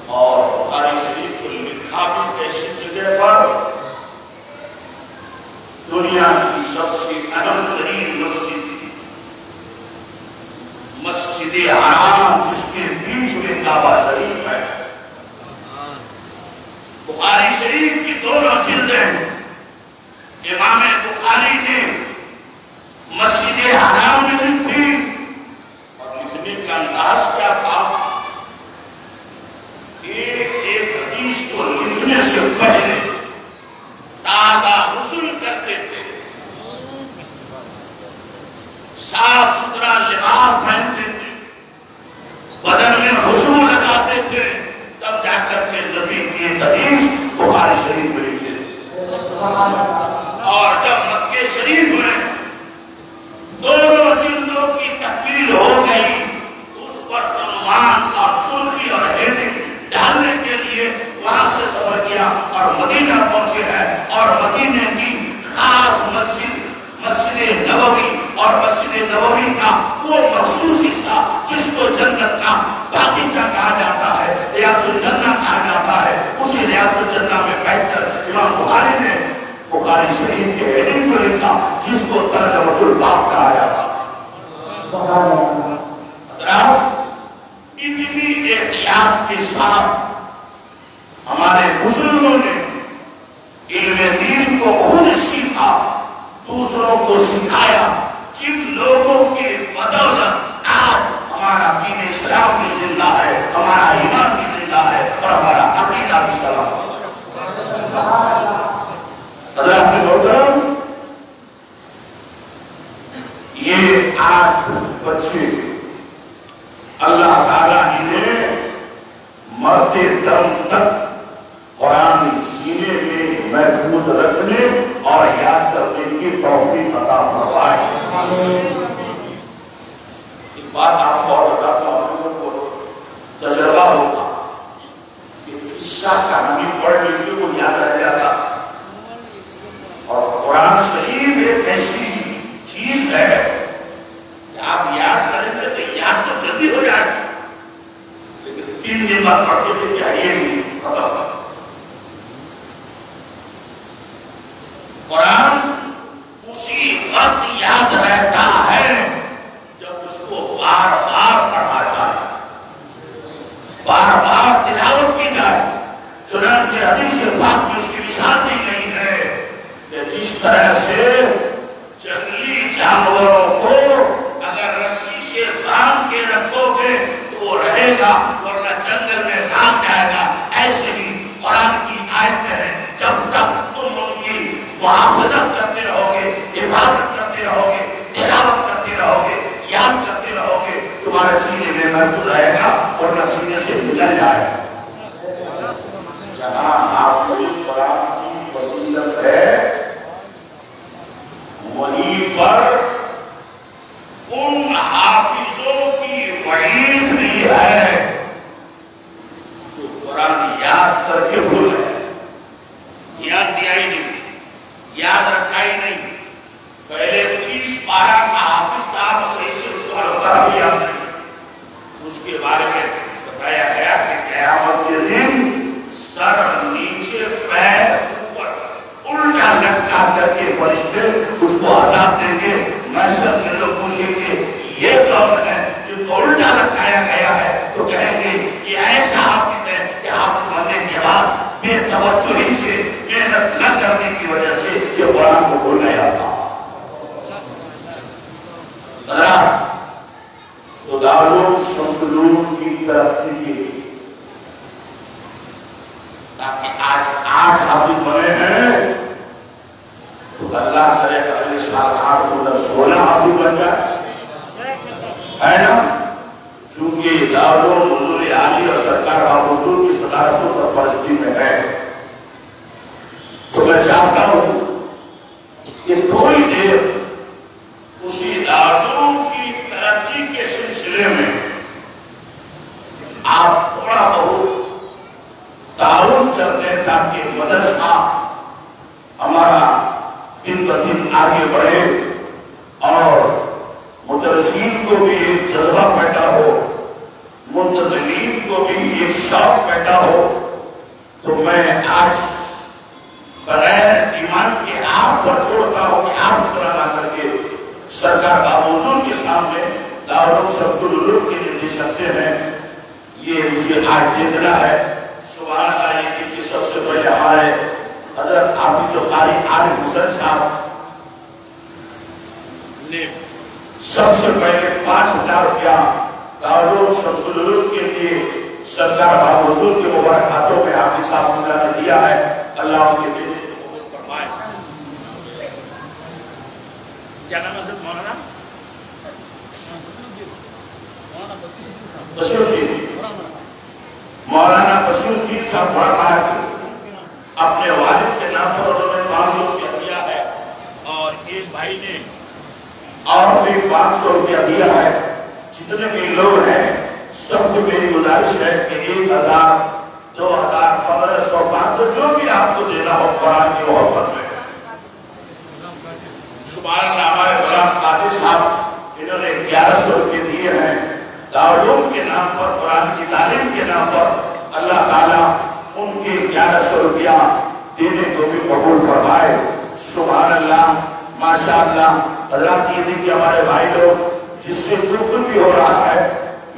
اور بخاری شریف کو لکھا بھی ایسی جگہ پر دنیا کی سب سے اہم ترین مسجد حرام، جس کے بیچ میں کعبہ شریف ہے۔ بخاری شریف کی دونوں جلدیں امام بخاری نے مسجد حرام میں لکھی، اور لکھنے کا انداز کیا تھا؟ ایک حدیث کو لکھنے سے پہلے تازہ غسل کرتے تھے، صاف ستھرا لباس پہنتے تھے، بدن میں خوشبو لگاتے تھے، تب جا کر کے نبی کی حدیث بخاری شریف میں لکھی تھی۔ اور جب مکے شریف میں دونوں جلدوں کی تکمیل ہو گئی، اس پر عنوان اور سرخی اور ہیڈنگ ڈالنے کے لیے وہاں سے سفر کیا اور مدینہ پہنچے ہیں، اور مدینہ کی خاص مسجد نبوی اور مسجد نبوی کا وہ مخصوص حصہ جس کو جنت کا باغیچہ کہا جاتا ہے، ریاض الجنہ کہا جاتا ہے، اسی ریاض الجنہ میں بیٹھ کر امام بخاری نے بخاری شریف کے ہیڈنگ کو لکھا جس کو ترجمۃ الباب کہا جاتا ہے۔ اتنی احتیاط کے ساتھ ہمارے بزرگوں نے علم دین کو خود سیکھا، دوسروں کو سکھایا، جن لوگوں کے بدولت آج ہمارا دین اسلام بھی زندہ ہے، ہمارا ایمان بھی زندہ ہے اور ہمارا عقیدہ بھی سلامت ہے۔ حضرات محترم، یہ 8 بچے اللہ تعالیٰ انہیں مرتے دم تک قرآن سینے میں محفوظ رکھنے اور یاد کرنے کی توفیق عطا فرمائے۔ ایک بات آپ کو اور بتاتا ہوں، آپ لوگوں کو تجربہ ہوگا کہ قصہ کہانی پڑھ لیں گے وہ یاد رہ جاتا، اور قرآن شریف ایک ایسی چیز ہے کہ آپ یاد کریں گے تو یاد تو جلدی ہو جائے گا، لیکن 3 دن بعد پڑھتے تھے کیا یہ ختم۔ قرآن اسی وقت یاد رہتا ہے جب اس کو بار بار پڑھا جائے، بار بار تلاوت کی جائے۔ چنانچہ حدیث پاک میں اس کی مثال دی گئی ہے کہ جس طرح سے جنگلی جانوروں کو اگر رسی سے باندھ کے رکھو گے تو وہ رہے گا ورنہ جنگل میں بھاگ جائے گا، ایسے ہی قرآن کی آیتیں ہیں، جب تک تم ان کی محافظت کرتے رہو گے، حفاظت کرتے رہو گے، تلاوت کرتے رہو گے، یاد کرتے رہو گے، تمہارے سینے میں محفوظ رہے گا ورنہ سینے سے نکل جائے گا۔ جہاں حافظ قرآن کی فضیلت ہے وہیں پر ان حافظوں کی وعید بھی ہے جو قرآن یاد کر کے بھول گئے، دھیان دیا ہی نہیں، یاد رکھا ہی نہیں، پہلے 30 پارہ کا حافظ تھا تو صحیح سے اس کو الگ بھی یاد نہیں، اس کے بارے میں بتایا گیا کہ قیامت کے دن سر نیچے پیر اوپر الٹا لٹکا کر کے فرشتے اس کو عذاب دیں گے۔ محشر کے لوگ پوچھیں گے یہ کون ہے جن کو الٹا لٹکایا گیا ہے، تو کہیں گے یہ ایسا حافظ ہے کہ حافظ بننے کے بعد بے توجہی سے، محنت نہ کرنے کی وجہ سے یہ قرآن کو بھول نہیں آتا۔ تو دارالعلوم شمس العلوم کی ترقی کی تاکہ آج 8 حافظ بنے ہیں، تو اللہ کرے اگلے سال 8 کو 16 حافظ بن جائے، ہے نا؟ چونکہ دارالعلوم حضور عالی اور سرکار حضور کی صدارت و سرپرستی میں ہے، تو میں چاہتا ہوں کہ تھوڑی دیر اسی دارالعلوم کی ترقی کے سلسلے میں آپ تھوڑا بہت تعاون کر دیں تاکہ مدرسہ ہمارا دن بہ دن آگے بڑھے اور مدرسین کو بھی ایک جذبہ پیدا ہو، منتظمین کو بھی ایک شوق پیدا ہو۔ تو میں آج بغیر ایمان کے آپ پر چھوڑتا ہوں کہ آپ اتنا نہ کر کے سرکار حضور کے سامنے دارالعلوم شمس العلوم کے لیے دے سکتے ہیں، یہ مجھے آج دیکھنا ہے۔ سبحان اللہ، یہ کہ سب سے پہلے ہمارے حضرت حافظ قاری عارف حسین صاحب نے سب سے پہلے 5000 روپیہ دارالعلوم شمس العلوم کے لیے سرکار باب حضور کے مبارک ہاتھوں میں حافظ صاحب نے دیا ہے، اللہ ان کے دینے کو قبول فرمائے۔ کیا نام ہے حضرت مولانا؟ بشیر الدین مولانا بشیر الدین صاحب بڑا اپنے والد کے نام پر انہوں نے 500 روپیہ دیا ہے، اور ایک بھائی نے اور بھی 500 روپیہ دیا ہے۔ جتنے بھی لوگ ہیں سب سے میری گزارش ہے کہ 1000 2000 1500 500 جو بھی آپ کو دینا ہو قرآن کی محبت میں۔ سبحان اللہ، ہمارے غلام قادری صاحب انہوں نے 1100 روپے دیے ہیں دارالعلوم کے نام پر، قرآن کی تعلیم کے نام پر۔ اللہ تعالیٰ ان کے 1100 روپیہ دینے کو بھی قبول فرمائے۔ سبحان اللہ، ماشاء اللہ۔ حضرات یہ دیکھیے ہمارے بھائی لوگ جس سے جو کچھ بھی ہو رہا ہے،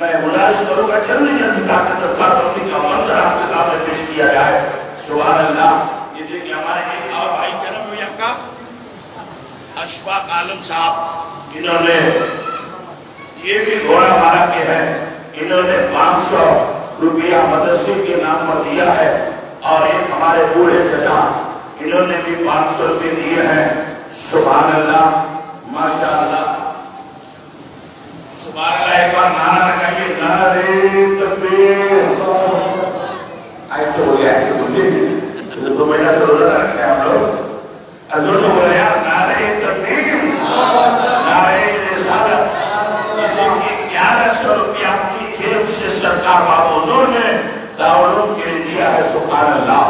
میں گزارش کروں گا جلدی جلدی تاکہ تذکار بندی کا منظر آپ کے سامنے پیش کیا جائے۔ سبحان اللہ۔ یہ دیکھیے ہمارے ایک اور بھائی کرم ہوئی کا اشفاق عالم صاحب، انہوں نے یہ بھی گھوڑا مارا کے ہے، انہوں نے 500 روپیہ مدرسے کے نام پر دیا ہے، اور ایک ہمارے بوڑھے چچا انہوں نے بھی 500 روپے دیے ہیں۔ سبحان اللہ، ماشاء اللہ، سبحان اللہ۔ ایک بار نعرہ لگائیے، نعرہ تکبیر۔ آج تو ہو گیا ہے کہ 2 مہینہ سے روزہ رکھتے ہیں ہم لوگ، حضور سے بولے یار نعرہ تکبیر، نعرہ رسالت۔ 1100 روپیہ اپنی جیب سے سرکار بابا حضور نے دارالعلوم کے لیے دیا ہے۔ سبحان اللہ۔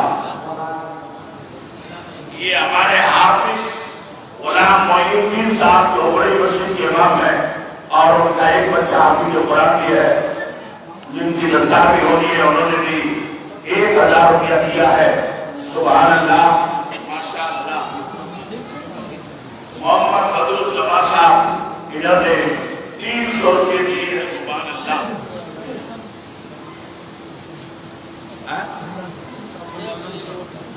یہ ہمارے حافظ غلام معین الدین صاحب جو بڑی مسجد کے امام ہیں، اور ان کا ایک بچہ حافظ قرآن بھی ہے، جن کی دستار بھی ہو رہی ہے، انہوں نے بھی 1000 روپیہ دیا ہے۔ سبحان اللہ، ماشاء اللہ۔ محمد بدرالزما صاحب انہوں نے 300 روپے دیے ہیں۔ سبحان اللہ۔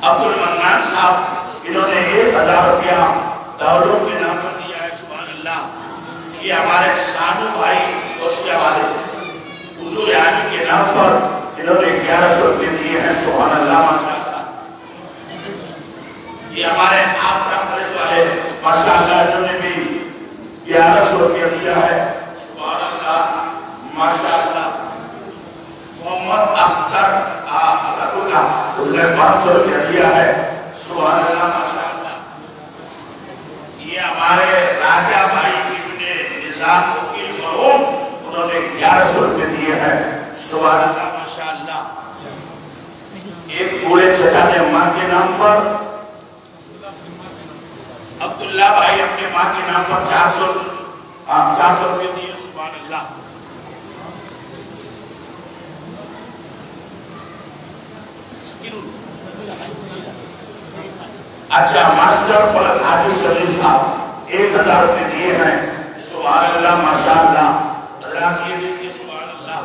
عبد المنان صاحب انہوں نے 1000 روپیہ دارالعلوم کے نام پر دیا ہے۔ سبحان اللہ۔ یہ ہمارے سانو بھائی کوشیا والے حضور عالی کے نام پر انہوں نے 1100 روپے دیے ہیں۔ سبحان اللہ، ماشاء اللہ۔ یہ ہمارے آپ کا پولیس والے ماشاء اللہ انہوں نے بھی 1100 روپیہ دیا ہے۔ سبحان اللہ، ماشاء اللہ۔ محمد اختر اس نے 500 روپیہ دیا ہے۔ سبحان اللہ، ماشاء اللہ۔ یہ ہمارے راجہ بھائی ابن نظام وکیل مرحوم، انہوں نے 1100 روپے دیے ہیں۔ سبحان اللہ، ماشاء اللہ۔ ایک بوڑھے چچا نے ماں کے نام پر، عبداللہ بھائی اپنے ماں کے نام پر 400 روپے دیے۔ سبحان اللہ۔ اچھا، ماسٹر پلس حاجی شریف صاحب 1000 روپے دیے ہیں۔ سبحان اللہ، ماشاء اللہ۔ اللہ یہ دیکھیے، سبحان اللہ۔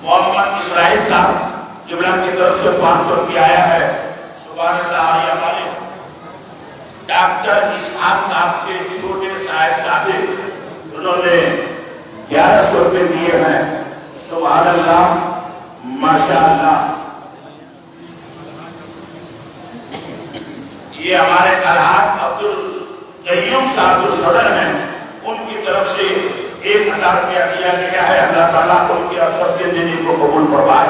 محمد اسرائیل صاحب جبلہ کی طرف سے 500 روپے آیا ہے۔ سبحان اللہ۔ یہ ہمارے ڈاکٹر اسحاق صاحب کے چھوٹے صاحب صاحب انہوں نے 1100 روپے دیے ہیں۔ سبحان اللہ، ماشاء اللہ۔ یہ ہمارے الحاج عبد القیوم صاحب جو صدر ہیں، ان کی طرف سے 1000 روپیہ دیا گیا ہے۔ اللہ تعالیٰ ان کے سب کے دینے کو قبول فرمائے۔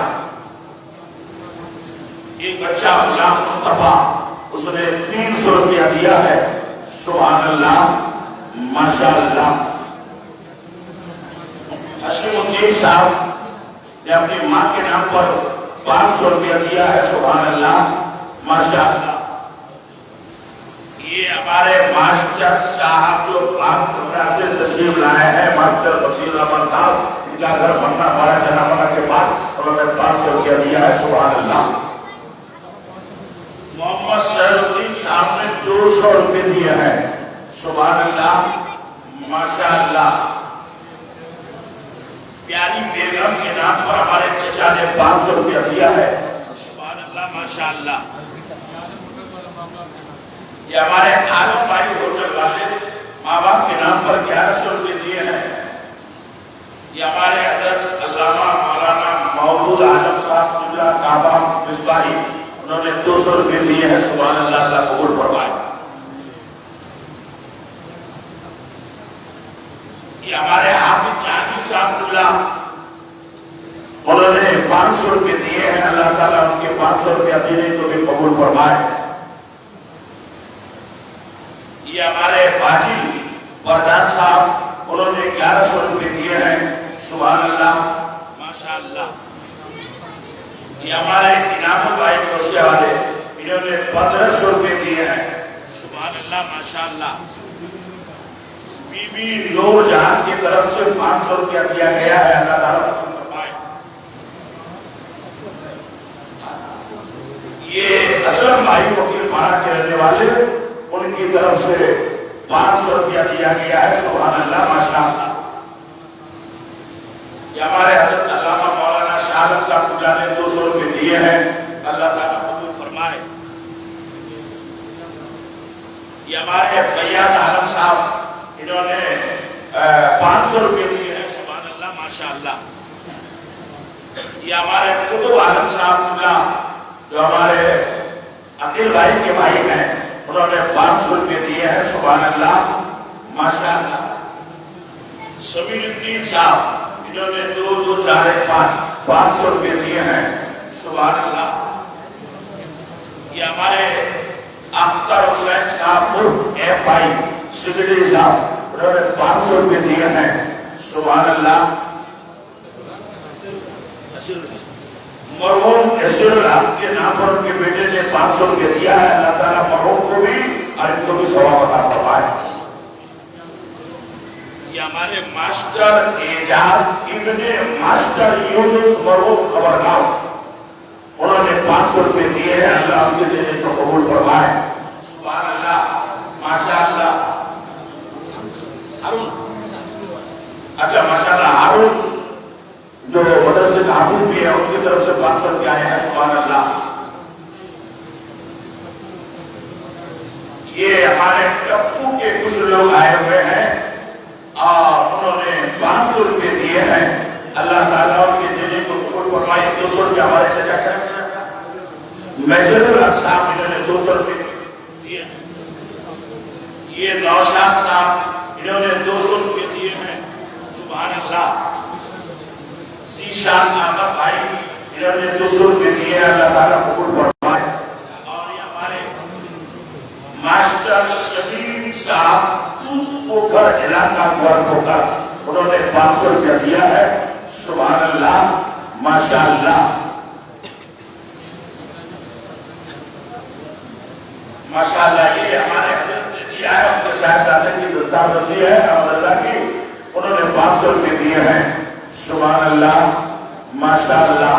ایک بچہ غلام مصطفیٰ، اس نے 300 روپیہ دیا ہے۔ سبحان اللہ، ماشاء اللہ۔ حشیم الدین صاحب نے اپنی ماں کے نام پر 500 روپیہ دیا ہے۔ سبحان اللہ، ماشاء اللہ۔ یہ ہمارے ماسٹر صاحب جو پاک کمرہ سے تشریف لائے ہیں، ماسٹر بشیر احمد صاحب، ان کا گھر بننا بڑا جنابانہ کے پاس، انہوں نے 500 روپیہ دیا ہے۔ سبحان اللہ۔ محمد سہیل الدین صاحب نے 200 روپے دیے ہیں۔ سبحان اللہ، ماشاء اللہ۔ پیاری بیگم کے نام پر ہمارے چچا نے 500 روپیہ دیا ہے۔ سبحان اللہ، ماشاء اللہ۔ یہ ہمارے عالم بھائی ہوٹل والے ماں باپ کے نام پر 1100 روپے دیے ہیں۔ یہ ہمارے حضرت علامہ مولانا مولود عالم صاحب جملہ کعبہ مصباحی، انہوں نے 200 روپے دیے ہیں۔ سبحان اللہ، اللہ قبول فرمائے۔ یہ ہمارے حافظ یہ ہمارے باجی وردان صاحب انہوں نے 1100 روپے دیے ہیں، سبحان اللہ ماشاء اللہ۔ یہ ہمارے انعام بھائی چوشیا والے انہوں نے 1500 روپے دیے ہیں، سبحان اللہ ماشاء اللہ۔ بی بی نور جہاں کی طرف سے 500 روپیہ دیا گیا ہے، اللہ تعالیٰ کو فرمائے۔ یہ اسلم بھائی وکیل پارا کے رہنے والے ان کی طرف سے 500 روپیہ دیا گیا ہے، سبحان اللہ ماشاء اللہ۔ یہ ہمارے حضرت علامہ مولانا شاہ عالم صاحب اللہ نے 200 روپے دیے ہیں، اللہ تعالیٰ قبول فرمائے۔ یہ ہمارے فیاض عالم صاحب انہوں نے 500 روپے دیے ہیں، سبحان اللہ ماشاء اللہ۔ یہ ہمارے قطب عالم صاحب اللہ جو ہمارے عقیل بھائی کے بھائی ہیں، انہوں نے 500 روپے دیے ہیں، سبحان اللہ ماشاء اللہ۔ سمیر الدین صاحب انہوں نے 500 روپے دیے ہیں، سبحان اللہ۔ یہ ہمارے اختر حسین صاحب اے بھائی سگڑی صاحب انہوں نے 500 روپے دیے ہیں، سبحان اللہ۔ مرحوم اسر اللہ کے نام پر ان کے بیٹے نے 500 روپے دیا ہے، اللہ تعالیٰ مرحوم کو بھی اور ان کو بھی ثواب عطا فرمائے۔ یہ ہمارے ماسٹر اعجاز ابن ماسٹر یونس مرحوم خبرگاؤں انہوں نے 500 روپے دیے ہیں، اللہ ان کے دینے کو قبول فرمائے، سبحان اللہ ماشاء اللہ۔ اچھا ماشاء اللہ ہارون جو مدرسے کا حافظ بھی ہے ان کی طرف سے 500 روپے آئے ہیں، سبحان اللہ۔ یہ ہمارے ٹپو کے کچھ لوگ آئے ہوئے ہیں اور انہوں نے 500 روپے دیے ہیں، اللہ تعالیٰ ان کے دینے کو قبول فرمائے۔ 200 روپے ہمارے چچا کریں میجر اللہ صاحب انہوں نے 200 روپے دیے ہیں۔ یہ نوشاد صاحب انہوں نے 200 روپے دیے ہیں، سبحان اللہ۔ ذیشان احمد بھائی انہوں نے 200 روپے دیے ہیں، اللہ تعالیٰ قبول فرمائے۔ اور یہ ہمارے ماسٹر شبیر صاحب پوکھر علاقہ پوکھر انہوں نے 500 روپے دیا ہے، سبحان اللہ ماشاء اللہ ماشاء اللہ۔ یہ ہمارے حضرت نے دیا ہے، ان کے صاحبزادے کی دستار بندی ہے احمد اللہ کی، انہوں نے 500 روپے دیے ہیں، سبحان اللہ ماشاء اللہ۔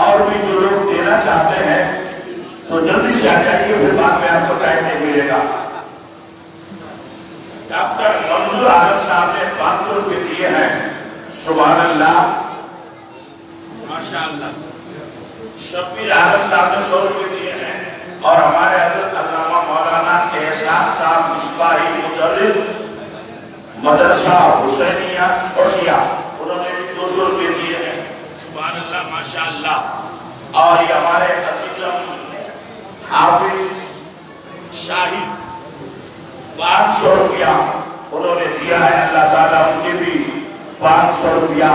اور بھی جو لوگ دینا چاہتے ہیں تو جلدی سے آ جائیے، پھر بعد میں آپ کو ٹائم نہیں ملے گا۔ ڈاکٹر منظور عالم صاحب نے 500 روپے دیے ہیں، سبحان اللہ ماشاء اللہ۔ شبیر عالم صاحب نے 100 روپے دیے ہیں، اور ہمارے حضرت علامہ مولانا احسان صاحب مصباحی مدرس مدرسہ حسینیہ چوشیا انہوں نے بھی 200 روپے دیے ہیں، سبحان اللہ ماشاء اللہ۔ اور یہ ہمارے عزیزم حافظ شاہی 500 روپیہ انہوں نے دیا ہے، اللہ تعالیٰ ان کے بھی 500 روپیہ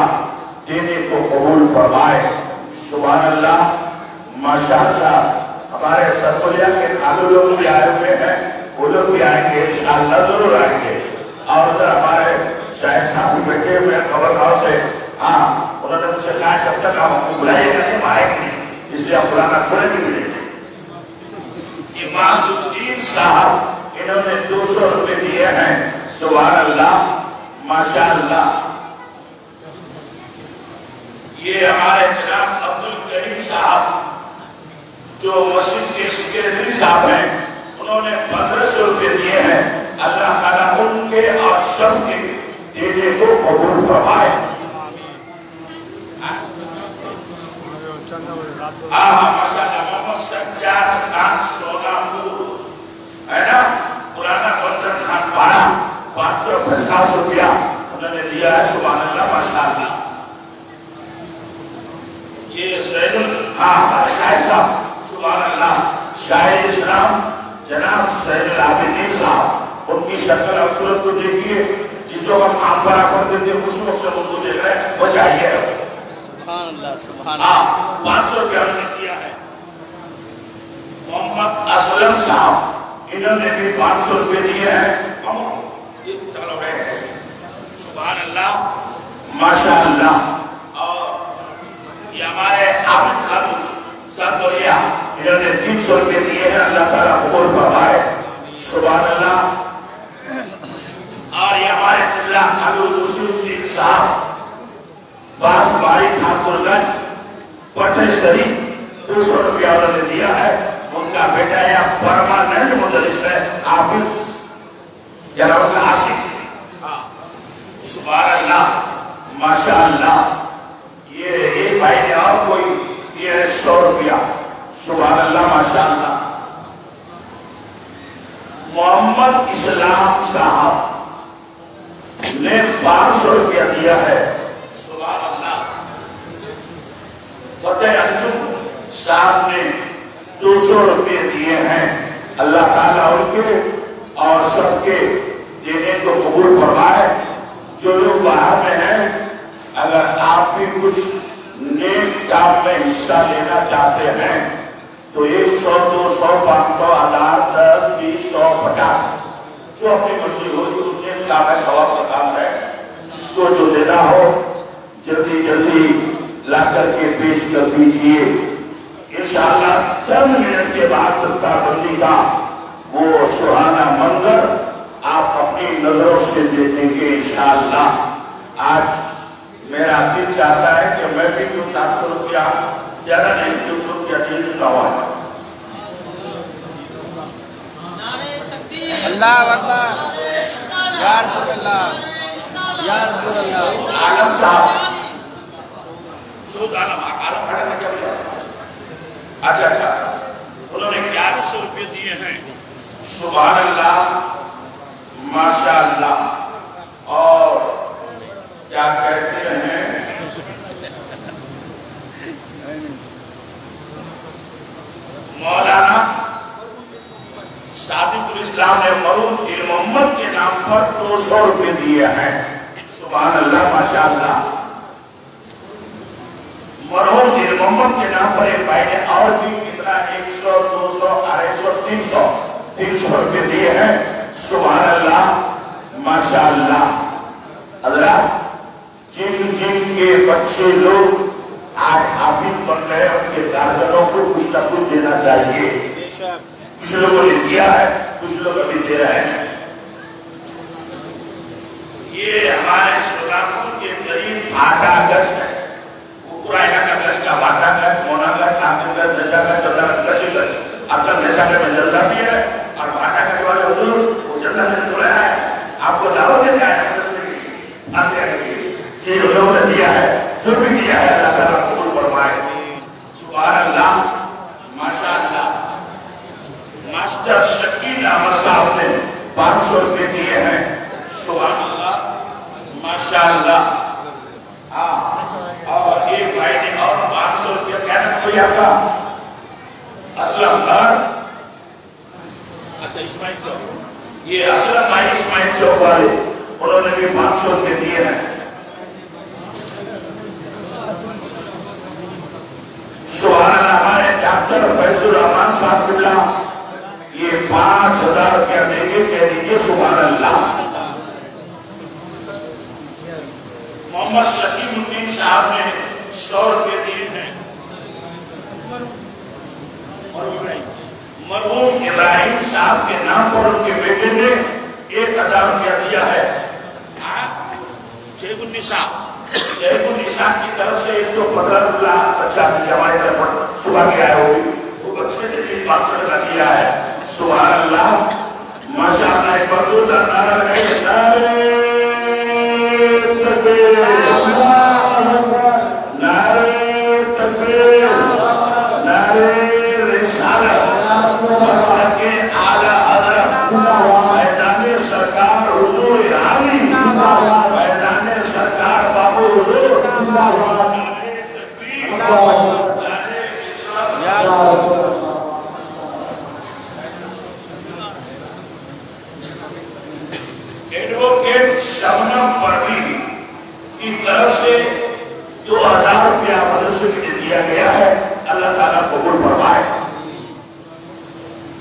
دینے کو قبول فرمائے، سبحان اللہ ماشاء اللہ۔ ہمارے سرپلیا کے خالو لوگ بھی آئے ہوئے ہیں، وہ لوگ بھی آئیں گے انشاءاللہ، ضرور آئیں گے۔ اور ادھر ہمارے شاہد صاحب بھی بیٹھے ہوئے ہیں خبرگاؤں سے، ہاں انہوں نے مجھ سے کہا جب تک آپ کو بلائیے گا تم آئیں گے، اس لیے آپ بلانا چھوڑے بھی ملے گے۔ معاذ الدین صاحب انہوں نے 200 روپے دیے ہیں، سبحان اللہ ماشاء اللہ۔ یہ ہمارے جناب عبد الکریم صاحب جو مسجد کے سیکریٹری صاحب ہیں، انہوں نے 1500 روپے دیے ہیں، اللہ تعالیٰ ان کے اور سب کے دینے کو قبول فرمائے۔ ماشاء اللہ محمد سجاد خان سونا پور ہے نا، پرانا بندر خان پارا 550 روپیہ انہوں نے دیا ہے، سبحان اللہ ماشاء اللہ۔ یہ ہمارے شاہد صاحب سبحان اللہ، شاہ اسلام جناب سید العابدین صاحب، ان کی شکل اور صورت کو دیکھیے، جس وقت آپ برا کرتے تھے اس وقت سے ان کو دیکھ رہے ہیں، بچائیے سبحان اللہ سبحان اللہ۔ 500 روپیہ انہوں نے دیا ہے۔ محمد اسلم صاحب انہوں نے بھی 500 روپے دیے ہیں. چلو رہے سبحان اللہ ماشاء اللہ. اور یہ ہمارے عابد خان ساتوریا انہوں نے 300 روپے دیے ہیں. اللہ تعالیٰ قبول فرمائے. سبحان اللہ. اور یہ ہمارے قبلہ الدین صاحب باس باری ٹھاکر گنج پٹھے شریف 200 روپیہ انہوں نے دیا ہے. ان کا بیٹا یا پرماننٹ مدرس ہے حافظ جناب عاصم. سبحان اللہ ماشاء اللہ. یہ ایک بھائی نے اور کوئی دیا ہے 100 روپیہ. سبحان اللہ ماشاء اللہ. محمد اسلام صاحب نے 500 روپیہ دیا ہے. سبحان اللہ. فتح انجم صاحب نے 200 روپے دیے ہیں. اللہ تعالیٰ ان کے اور سب کے دینے کو قبول فرمائے. جو لوگ باہر میں ہیں اگر آپ بھی کچھ نیک کام میں حصہ لینا چاہتے ہیں تو 100 200 500 1000 10 20 100 50 جو اپنی مرضی ہو نیک کام ہے ثواب کا کام ہے. اس کو جو دینا ہو جلدی جلدی لا کر کے پیش کر دیجیے. انشاءاللہ چند منٹ کے بعد دستار بندی کا وہ سہانا منظر آپ اپنی نظروں سے دیکھیں گے انشاءاللہ. آج میرا دل چاہتا ہے کہ میں بھی کچھ 700 روپیہ زیادہ نہیں 200 روپیہ دے دیتا ہوں. اللہ اکبر یا رسول اللہ یا رسول اللہ. عالم صاحب سود عالم بھاڑا کا کیا بولے. اچھا انہوں نے 1100 روپے دیے ہیں. سبحان اللہ ماشاء اللہ. اور کیا کہتے ہیں مولانا صادق الاسلام نے مرحوم دین محمد کے نام پر 200 روپے دیے ہیں. سبحان اللہ ماشاء اللہ. مرحوم دین محمد کے نام پر ایک بھائی نے اور بھی کتنا 100 200 250 300 روپے دیے ہیں. سبحان اللہ ماشاء اللہ. حضرات جن جن کے بچے لوگ آج حافظ بن گئے ان کے گارجنوں کو کچھ نہ کچھ دینا چاہیے. کچھ لوگوں نے دیا ہے کچھ لوگ ابھی دے رہے ہیں. یہ ہمارے سولانپور کے قریب بھاٹا گز ہے. وہ پورا علاقہ گز کا بھاٹا گز مونا گز ناگن گز نشا گز چندہ گز گز. اب تک نشا گز میں جلسہ بھی ہے اور بھاٹا گز والے حضور وہ چندہ گز کھولا ہے. آپ کو دعوت دیتا ہے آتے آگے کہ لوگوں نے دیا ہے جو بھی دیا ہے اللہ تعالیٰ قبول فرمائے. سبحان اللہ ماشاء اللہ. ماسٹر شکیل احمد صاحب نے 500 روپے دیے ہیں. سبحان اللہ ماشاء اللہ. اور ایک بھائی نے اور 500 روپے کیا نام کوئی آپ کا اسلم گھر. اچھا اسماعیل چوک. یہ اسلم بھائی اسماعیل چوک والے انہوں نے بھی 500 روپے دیے ہیں. سبحان اللہ. ہمارے ڈاکٹر فیض الرحمان صاحب قبلہ یہ 5000 روپیہ دیں گے. کہہ دیجیے سبحان اللہ. محمد شکیل الدین صاحب نے 100 روپے دیے ہیں. مرحوم ابراہیم صاحب کے نام پر ان کے بیٹے نے 1000 روپیہ دیا ہے. شیخ النساء کی طرف سے جو 15 بچہ ہماری طرف صبح کے آئے ہوگی وہ بچے نے 500 روپیہ دیا ہے. سبحان اللہ ماشاء اللہ. ایک مرضود نعرہ لگائیے نعرہ تکبیر نعرہ تکبیر نعرہ رسالت مسلک اعلیٰ حضرت میدان سرکار حضور عالی میدان سرکار بابو حضور ایڈوکیٹ شبنم پروین کی طرف سے 2000 روپیہ مدرسے کے لیے دیا گیا ہے. اللہ تعالیٰ قبول فرمائے.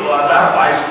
2022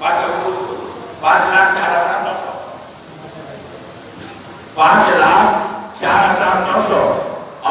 5,04,900 5,04,900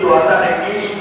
2021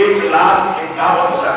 1,51,000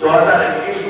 2021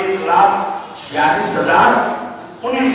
1,46,019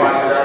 5,000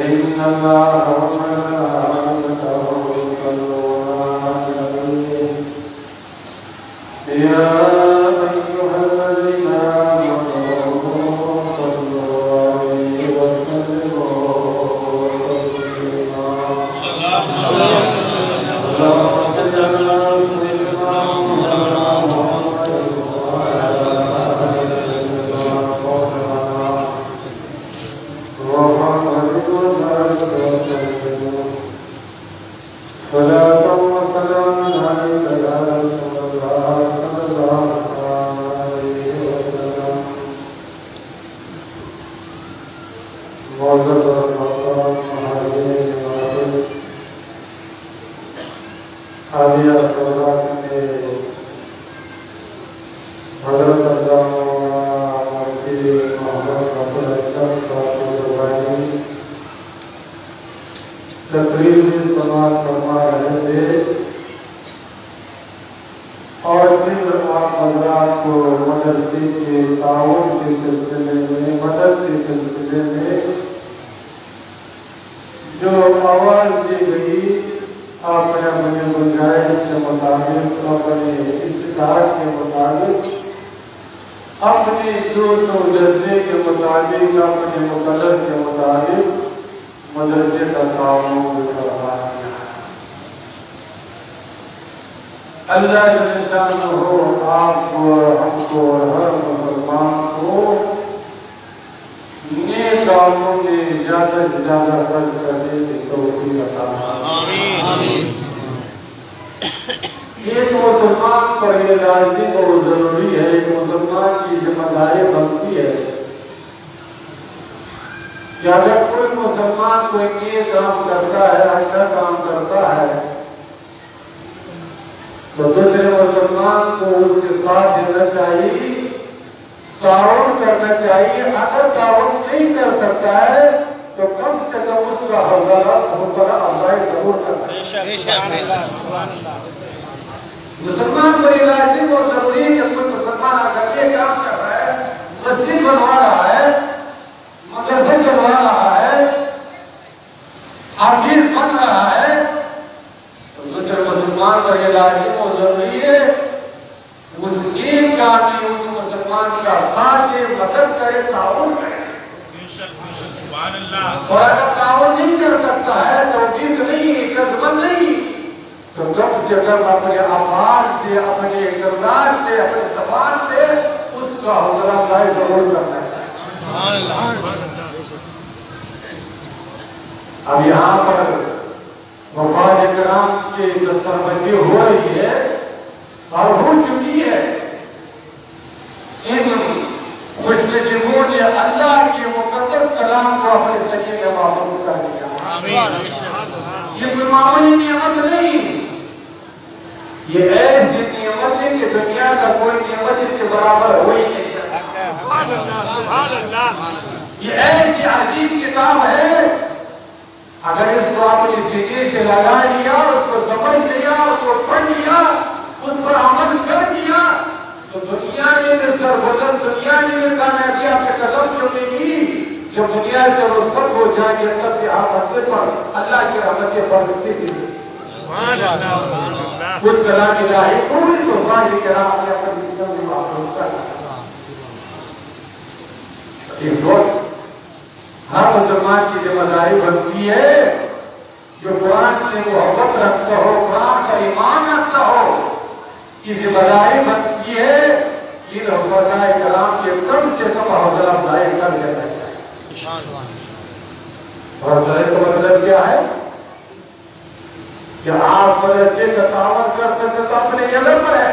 إن الله وملائكته اب یہاں پر وفاد کرام کی دستربندی ہو رہی ہے اور ہو چکی ہے. ان خوش نصیبوں نے اللہ کے مقدس کلام کو اپنے سکے میں محفوظ کر دیا. یہ کوئی معمولی نعمت نہیں، یہ ایسی نعمت ہے کہ دنیا کا کوئی نعمت اس کے برابر ہو ہی نہیں سکتا. یہ ایسی عظیم کتاب ہے، اگر اس کو اپنی سینے سے لگا لیا، اس کو سمجھ لیا، اس کو پڑھ لیا، اس پر عمل کر دیا تو دنیا نے بھی سربلند، دنیا نے بھی کامیابی آپ کے قدم چلے گی. جب دنیا سے رخصت ہو جائے گی تب بھی آپ اپنے پر اللہ کی رحمتیں برستی تھی. اس کلام الہی پوری صحبت کرام نے اپنی سینے میں محفوظ کر دیا. اس وقت ہر مسلمان کی ذمہ داری بنتی ہے جو قرآن سے محبت رکھتا ہو، قرآن کا ایمان رکھتا ہو، کی ذمہ داری بنتی ہے ان حفاظہ کرام کے کم سے کم حوصلہ افزائی کر دینا چاہیے. حوصلے کا مطلب کیا ہے کہ آپ مدرسے کا تعاون کر سکتے تو اپنے جگہ پر ہے،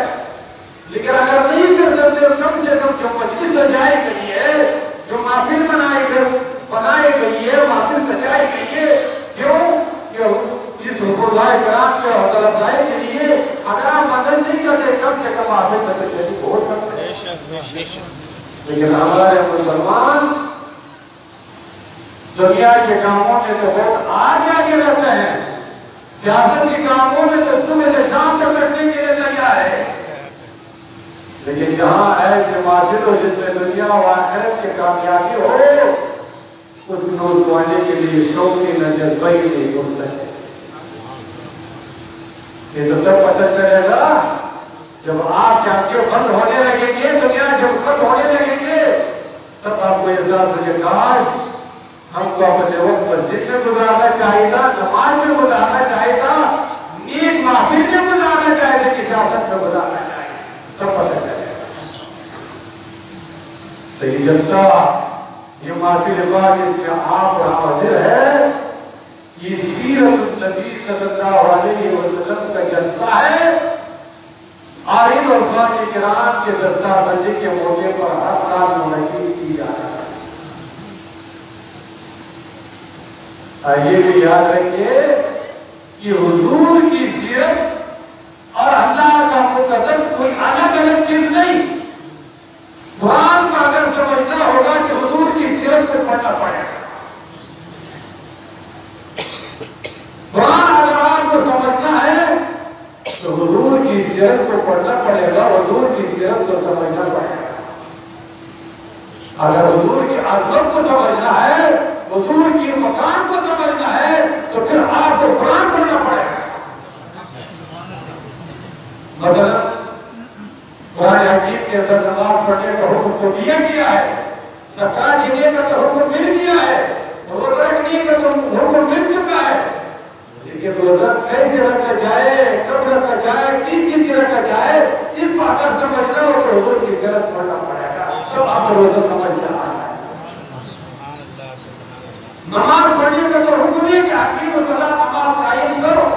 لیکن اگر نہیں کر سکتے کم سے کم جو مجلس سجائی گئی ہے، جو محفل بنائی گئی ہے، محفل سجائی گئی ہے، کیوں کہ اس حفاظہ کرام کے حوصلہ افزائی کے لیے اگر آپ مدد نہیں کرتے کم سے کم محفل میں تو شریک ہو سکتے ہیں. لیکن ہمارے مسلمان دنیا کے کاموں میں تو بہت آگے رہتے ہیں، سیاست کے کاموں میں تو صبح سے شام تک بیٹھنے کے لیے تیار ہے. لیکن جہاں ایسے ماجد ہو جس میں دنیا و آخرت کی کامیابی ہو، اس نوجوانے کے لیے شوقی نظر بھائی نہیں ہو سکتے. یہ تو تب پتہ چلے گا جب آپ کے آنکھیں بند ہونے لگیں گے، دنیا جب ختم ہونے لگیں گے، تب آپ کو احساس ہو کاش ہم کو اپنے وقت مسجد میں گزارنا چاہیے تھا، نماز میں گزارنا چاہیے سیرت النبی صلی اللہ علیہ وسلم کا جلسہ ہے. عارف اور فاضل کرام کے دستار بندی کے موقع پر ہر سال منعقد کی جا رہی ہے. یہ بھی یاد رکھیے کہ حضور کی سیرت اور اللہ کا مقدس کوئی الگ الگ چیز نہیں. قرآن کا اگر سمجھنا ہوگا کہ حضور کی سیرت کو پڑھنا پڑے گا. قرآن اگر آپ کو سمجھنا ہے تو حضور کی سیرت کو پڑھنا پڑے گا, حضور کی سیرت کو سمجھنا پڑے گا. اگر حضور کی عظمت کو سمجھنا ہے, حضور کی مقام کو سمجھنا ہے, تو پھر آپ کو قرآن پڑھنا پڑے گا. مثلا قرآن حکیم کے اندر نماز پڑھنے کا حکم تو دیا گیا ہے, زکات دینے کا تو حکم مل گیا ہے, روزہ رکھنے کا تو حکم مل چکا ہے. لیکن روزہ کیسے رکھا جائے, کب رکھا جائے, کس چیز سے رکھا جائے, اس کو اگر سمجھنا ہو تو حضور کی سیرت پڑھنا پڑے گا. سب آپ کو روزہ سمجھنا آنا ہے. نماز پڑھنے کا تو حکم ہے کہ اقیم الصلاۃ, نماز قائم کرو.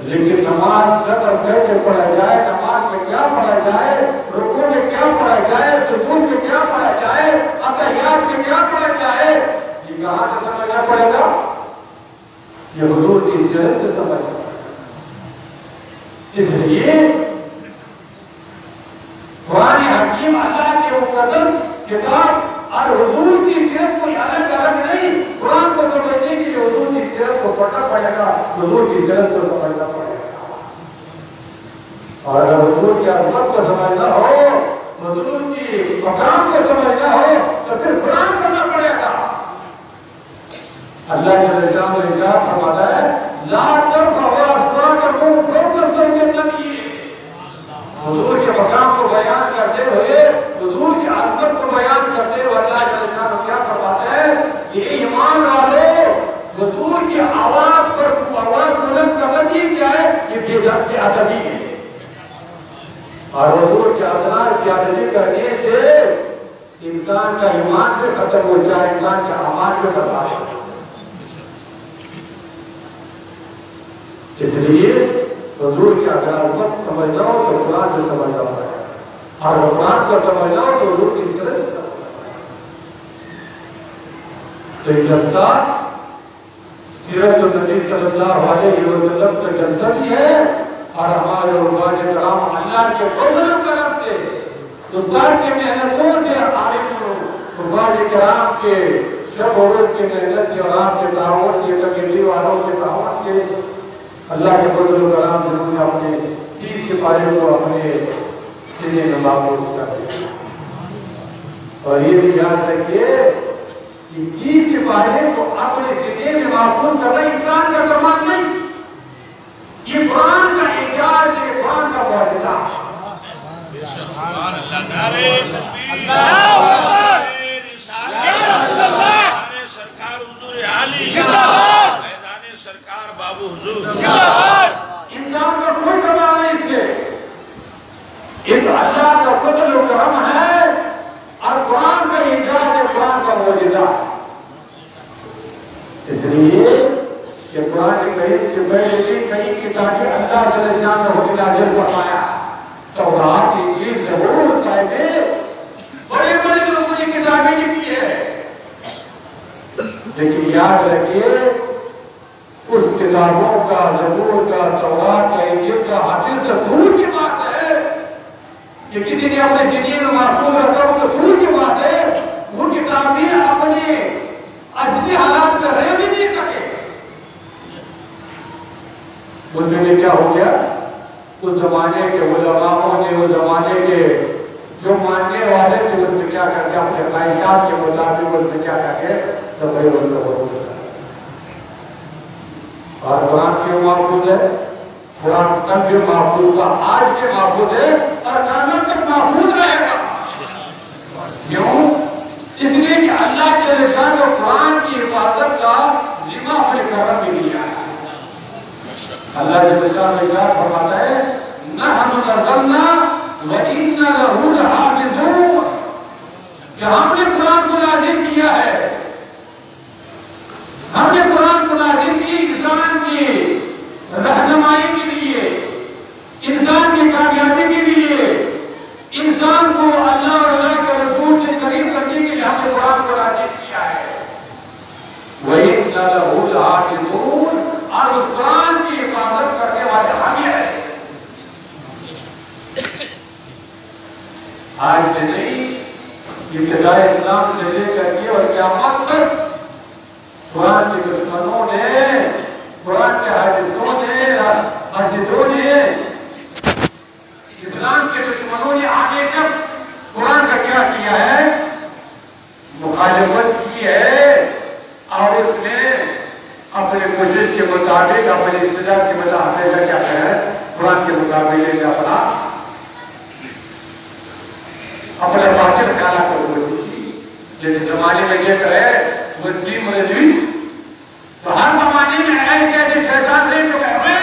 لیکن نماز قدر کیسے پڑھا جائے, نماز میں کیا پڑھا جائے, رکوع میں کیا پڑھا جائے, سجود میں کیا پڑھا جائے, اتحیات میں کیا پڑھا جائے, یہ کہاں سے سمجھنا پڑے گا؟ یہ حضور کی سیرت سے سمجھنا پڑے گا. اس لیے قرآن حکیم اللہ کے مقدس کتاب اور حضور کی سیرت کوئی الگ الگ نہیں. قرآن کو سمجھنے کے لیے حضور کی سیرت کو پڑھنا پڑے گا, حضور کی سیرت کو سمجھنا پڑے گا. اور اگر حضور کی عظمت کو سمجھنا ہو, حضور کی مقام کو سمجھنا ہو, تو پھر قرآن پڑھنا پڑے گا. اللہ کے رسول نے ارشاد فرمایا ہے, لا ترفعوا اصواتکم فوق صوت النبی. حضور کے مقام کو بیان کرتے ہوئے, حضور کی عظمت کو بیان کرتے ہوئے اللہ کے رسول نے کیا فرماتا ہے کہ ایمان والو, حضور کی آواز پر آواز بلند کرنا نہیں کیا ہے, یہ بے ادبی ہے. اور حضور کے اذان کی ادبی کرنے سے انسان کا ایمان بھی ختم ہو جائے, انسان کا امان بھی برباد ہو جائے. اس لیے حضور کی اگر عظمت سمجھنا ہو تو قرآن سے سمجھنا پڑے گا, اور قرآن کو سمجھنا ہو تو حضور کی سیرت سے سمجھنا پڑے گا. تو یہ جلسہ سیرت النبی صلی اللہ علیہ وسلم کا جلسہ بھی ہے, اور ہمارے علماء کرام اللہ کے فضل و کرم سے, استاد کی محنتوں سے, عالم علماء کرام کے شب و روز کی محنت سے, اور آپ کے تعاون سے, کمیٹی والوں کے تعاون سے, اللہ کے فضل و کرم سے انہوں نے اپنے 30 سپاہیوں کو اپنے سینے میں محفوظ کر دیا. اور یہ بھی یاد رکھیے کہ 30 سپاہیوں کو اپنے سینے میں محفوظ کرنا انسان کا کمال نہیں, یہ قرآن کا اعجاز ہے, قرآن کا معجزہ. سرکار حضور عالی, سرکار بابو حضور. انسان کا کوئی کمال نہیں اس کے, ایک اللہ کا فضل و کرم ہے, اور قرآن کا اعجاز ہے, قرآن کا معجزہ. اس لیے کہ قرآن کریم کے پہلے بھی کئی کتابیں اللہ جل شانہ نے نازل فرمایا. تورات, انجیل, زبور, صحیفے, بڑے بڑے لوگوں نے کتابیں لکھی ہے. لیکن یاد رکھیے اس کتابوں کا, زبور کا, تورات کا, انجیل کا حافظ تو دور کی بات ہے کہ کسی نے اپنے سینے میں محفوظ رکھا ہو, تو دور کی بات ہے. وہ کتابیں اپنے اصلی حالات کا رہ بھی نہیں سکے. اس میں کیا ہو گیا, اس زمانے کے علماءوں نے, اس زمانے کے جو ماننے والے تھے, اس میں کیا کر کے اپنے خواہشات کے مطابق اس میں کیا کر کے تبدیل ہو گیا. اور قرآن کیوں محفوظ ہے, قرآن تب بھی محفوظ تھا, آج بھی محفوظ ہے, اور قیامت تک محفوظ رہے گا. کیوں؟ اس لیے کہ اللہ کے رسول کو قرآن کی حفاظت کا ذمہ اپنے کرم میں لیا ہے. اللہ کے رسول نے کیا فرماتا ہے, نحن نزلنا وإنا له لحافظون, کہ ہم نے قرآن کو نازل کیا ہے, ہم نے قرآن کو کے مطابق اپنے استداد کے مطابق کیا ہے قرآن کے مطابق اپنا باطل خیالات کو کوشش کی. جیسے زمانے میں یہ کرے وسیم رضوی تو ہر زمانے میں ایسے ایسے شیطان رہ چکے ہیں،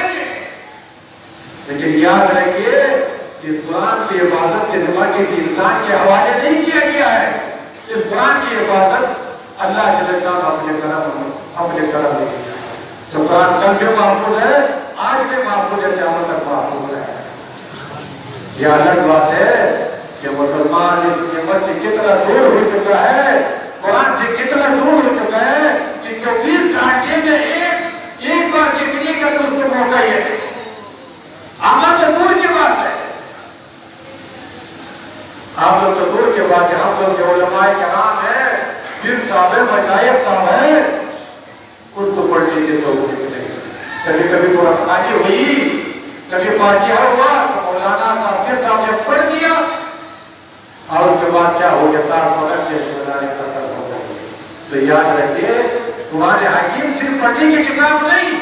لیکن یاد رکھیے اس قرآن کی عبادت کے سوا کسی انسان کے حوالے نہیں کیا گیا ہے. اس قرآن کی عبادت اللہ جل شان اپنے کرم میں کیا. تو قرآن کل بھی محفوظ ہے، آج بھی محفوظ ہے، قیامت تک محفوظ ہے. یہ الگ بات ہے کہ مسلمان اس نعمت سے کتنا دور ہو چکا ہے، قرآن سے کتنا دور ہو چکا ہے کہ 24 گھنٹے میں ایک بار دیکھنے کا تو اس کو موقع ہی ہے. عمل تو دور کی بات ہے، آپ لوگ تو دور کی بات ہے. ہم لوگ جو علماء کرام ہیں، پھر صاحب ہے، مشائخ صاحب ہے، اس کو پڑھنے کے تو کبھی کبھی قرآن خانی ہوئی، کبھی فاتحہ ہوا تو مولانا صاحب نے پڑھ دیا اور اس کے بعد کیا ہو گیا تار پکڑ کے بنانے کا کر ہو گیا. تو یاد رکھیے تمہارے حکیم صرف پڑھنے کی کتاب نہیں،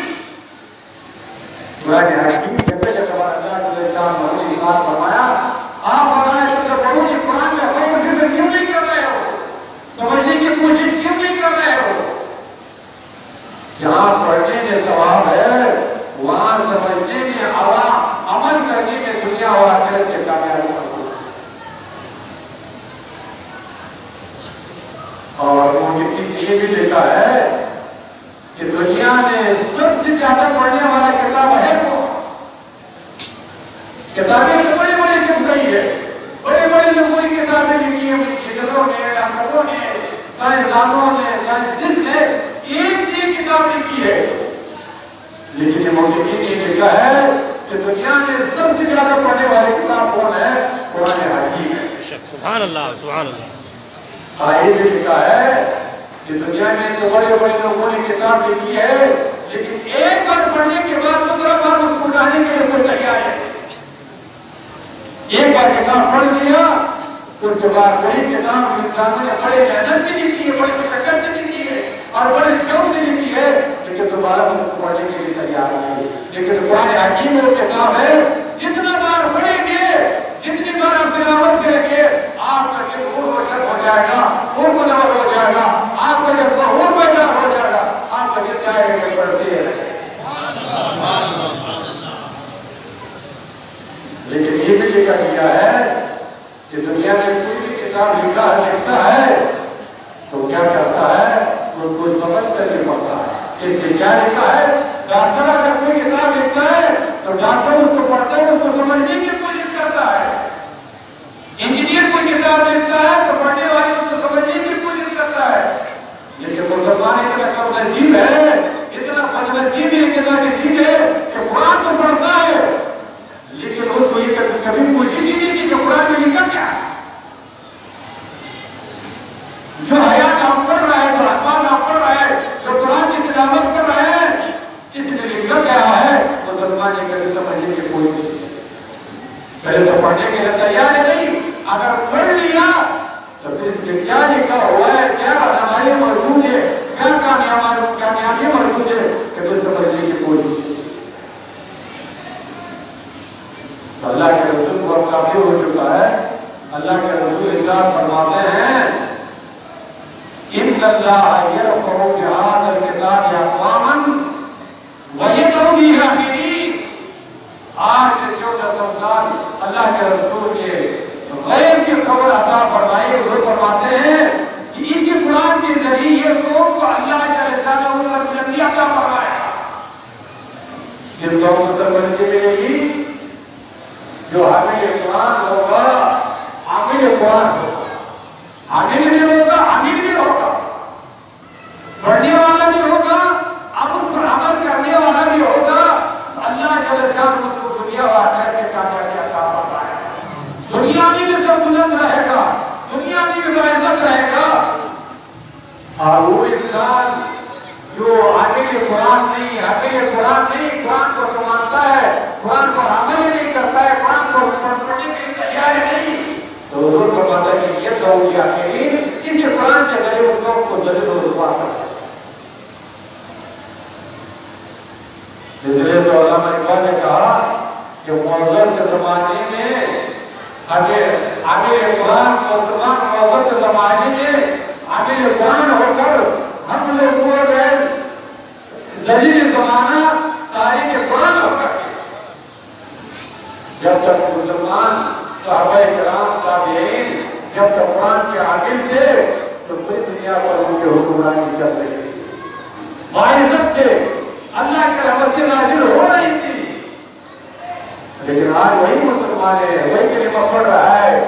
تمہارے حکیم جب اللہ کے شان محمود بات فرمایا آپ بتائیں سب سے پڑھو کہ قرآن کا غور فکر کیوں نہیں کر رہے ہو، سمجھنے کی کوشش کیوں نہیں کر رہے ہو. جہاں پڑھنے میں ثواب ہے وہاں سمجھنے میں عمل کرنے میں دنیا و آخرت کے کامیابی ہے. اور یہ بھی لکھا ہے کہ دنیا میں سب سے زیادہ پڑھنے والا کتاب ہے وہ کتابیں بڑی بڑی لکھ گئی ہے، بڑی بڑی لمبی کتابیں لکھی ہیں انجینئروں نے، ڈاکٹروں نے، سائنسدانوں نے، سائنسٹسٹ نے ایک سے ایک کتاب لکھی ہے. لیکن یہ موجودی نے لکھا ہے کہ دنیا میں سب سے زیادہ پڑھنے والی کتاب کون ہے؟ قرآن حکیم ہے. سبحان اللہ سبحان اللہ. یہ بھی لکھا ہے کہ دنیا میں تو بڑے بڑے لوگوں نے کتاب لکھی ہے، لیکن ایک بار پڑھنے کے بعد دوسرا بار اس کو اٹھانے کے لیے کوئی تیار ہے. ایک بار کتاب پڑھ لیا اس کے بعد وہی کتاب انسانوں نے بڑے محنت سے لکھی ہے، بڑی مشقت سے لکھی ہے اور بڑے شوق سے لکھی ہے، لیکن دوبارہ اس کو پڑھنے کے لیے تیار نہیں ہے. لیکن قرآن حکیم وہ کتاب ہے جتنا بار پڑھیں گے، جتنی بار آپ تلاوت کریں گے، آپ کا دل اور روشن ہو جائے گا، اور منور ہو جائے گا، آپ کا جذبہ اور پیدا ہو جائے گا، آپ کا دل چاہے گا کہ پڑھتے ہیں. لیکن یہ بھی لکھا گیا ہے کہ دنیا میں کوئی بھی کتاب لکھتا ہے تو کیا کرتا ہے اس کو سمجھ کر کے پڑھتا ہے. اس میں کیا لکھا ہے؟ ڈاکٹر اگر کوئی کتاب لکھتا ہے تو ڈاکٹر اس کو پڑھتا ہے، اس کو سمجھنے کی کوشش کرتا ہے. انجینئر کوئی کتاب لکھتا ہے تو پڑھنے والے اس کو سمجھنے کی کوشش کرتا ہے. لیکن مسلمان اتنا کم نصیب ہے، اتنا بد نصیب ہے، اتنا نصیب ہے کہ قرآن تو پڑھتا ہے لیکن اس کو یہ کبھی کوشش ہی نہیں کی کہ قرآن میں لکھا کیا. جو حیات آپ پڑھ رہا ہے، جو اخبار آپ پڑھ رہا ہے، جو قرآن کی تلاوت کر رہا ہے، اس نے لکھا کیا ہے مسلمان یہ کبھی سمجھنے کی کوشش نہیں. پہلے تو پڑھنے کے لیے تیار ہے نہیں، اگر پڑھ لیا تو پھر اس میں کیا لکھا ہوا ہے، کیا رہنمائی موجود ہے، کیا کامیابی موجود ہے کہ پھر سمجھنے کی کوشش. اللہ کے رسول کو اب کافی ہو چکا ہے. اللہ کے رسول ارشاد فرماتے ہیں ان اللہ یرفع بهذا الکتاب اقواما ویذر به آخرین. آج سے 1400 سال اللہ کے رسول کے غیب کی خبر عطا فرمائی. حضور فرماتے ہیں کہ اسی قرآن کے ذریعے قوم کو اللہ جل شانہ سربلندی عطا فرمایا. جن قوم کو سربلندی ملے گی جو حامل قرآن ہوگا، حامل قرآن ہوگا، حامل بھی ہوگا، حامل بھی ہوگا، پڑھنے والا بھی ہوگا اور اس پر عمل کرنے والا بھی ہوگا. اللہ جل شانہ اس کو دنیا و آخرت کے کامیابی عطا فرمائے گا. دنیا میں بھی سب بلند رہے گا، دنیا میں بھی عزت رہے گا. اور وہ انسان جو حامل قرآن نہیں، قرآن کو تو مانتا ہے، قرآن کو عمل ہی نہیں کرتا ہے، قرآن کو پڑھنے کے لیے تیار نہیں، تو حضور فرماتا ہے کہ یہ قوم کی آخرین اس قرآن کے ذریعے اس قوم کو ذلیل و رسوا کرتا ہے. اس لیے تو علامہ اقبال نے کہا کہ معذر کے زمانے میں عامل قرآن مسلمان معذر کے زمانے میں عامل قرآن ہو کر ہم لوگ ہو گئے ذلیل زمانہ تاریخ قرآن ہو کر کے جب تک مسلمان صحابہ کرام تابعین جب تک قرآن کے عامل تھے تو پوری دنیا پر ان کی حکمرانی چل رہی تھی معزت تھے اللہ کی رحمتیں نازل ہو رہی تھی لیکن آج وہی مسلمان ہے وہی کلمہ پڑھ رہا ہے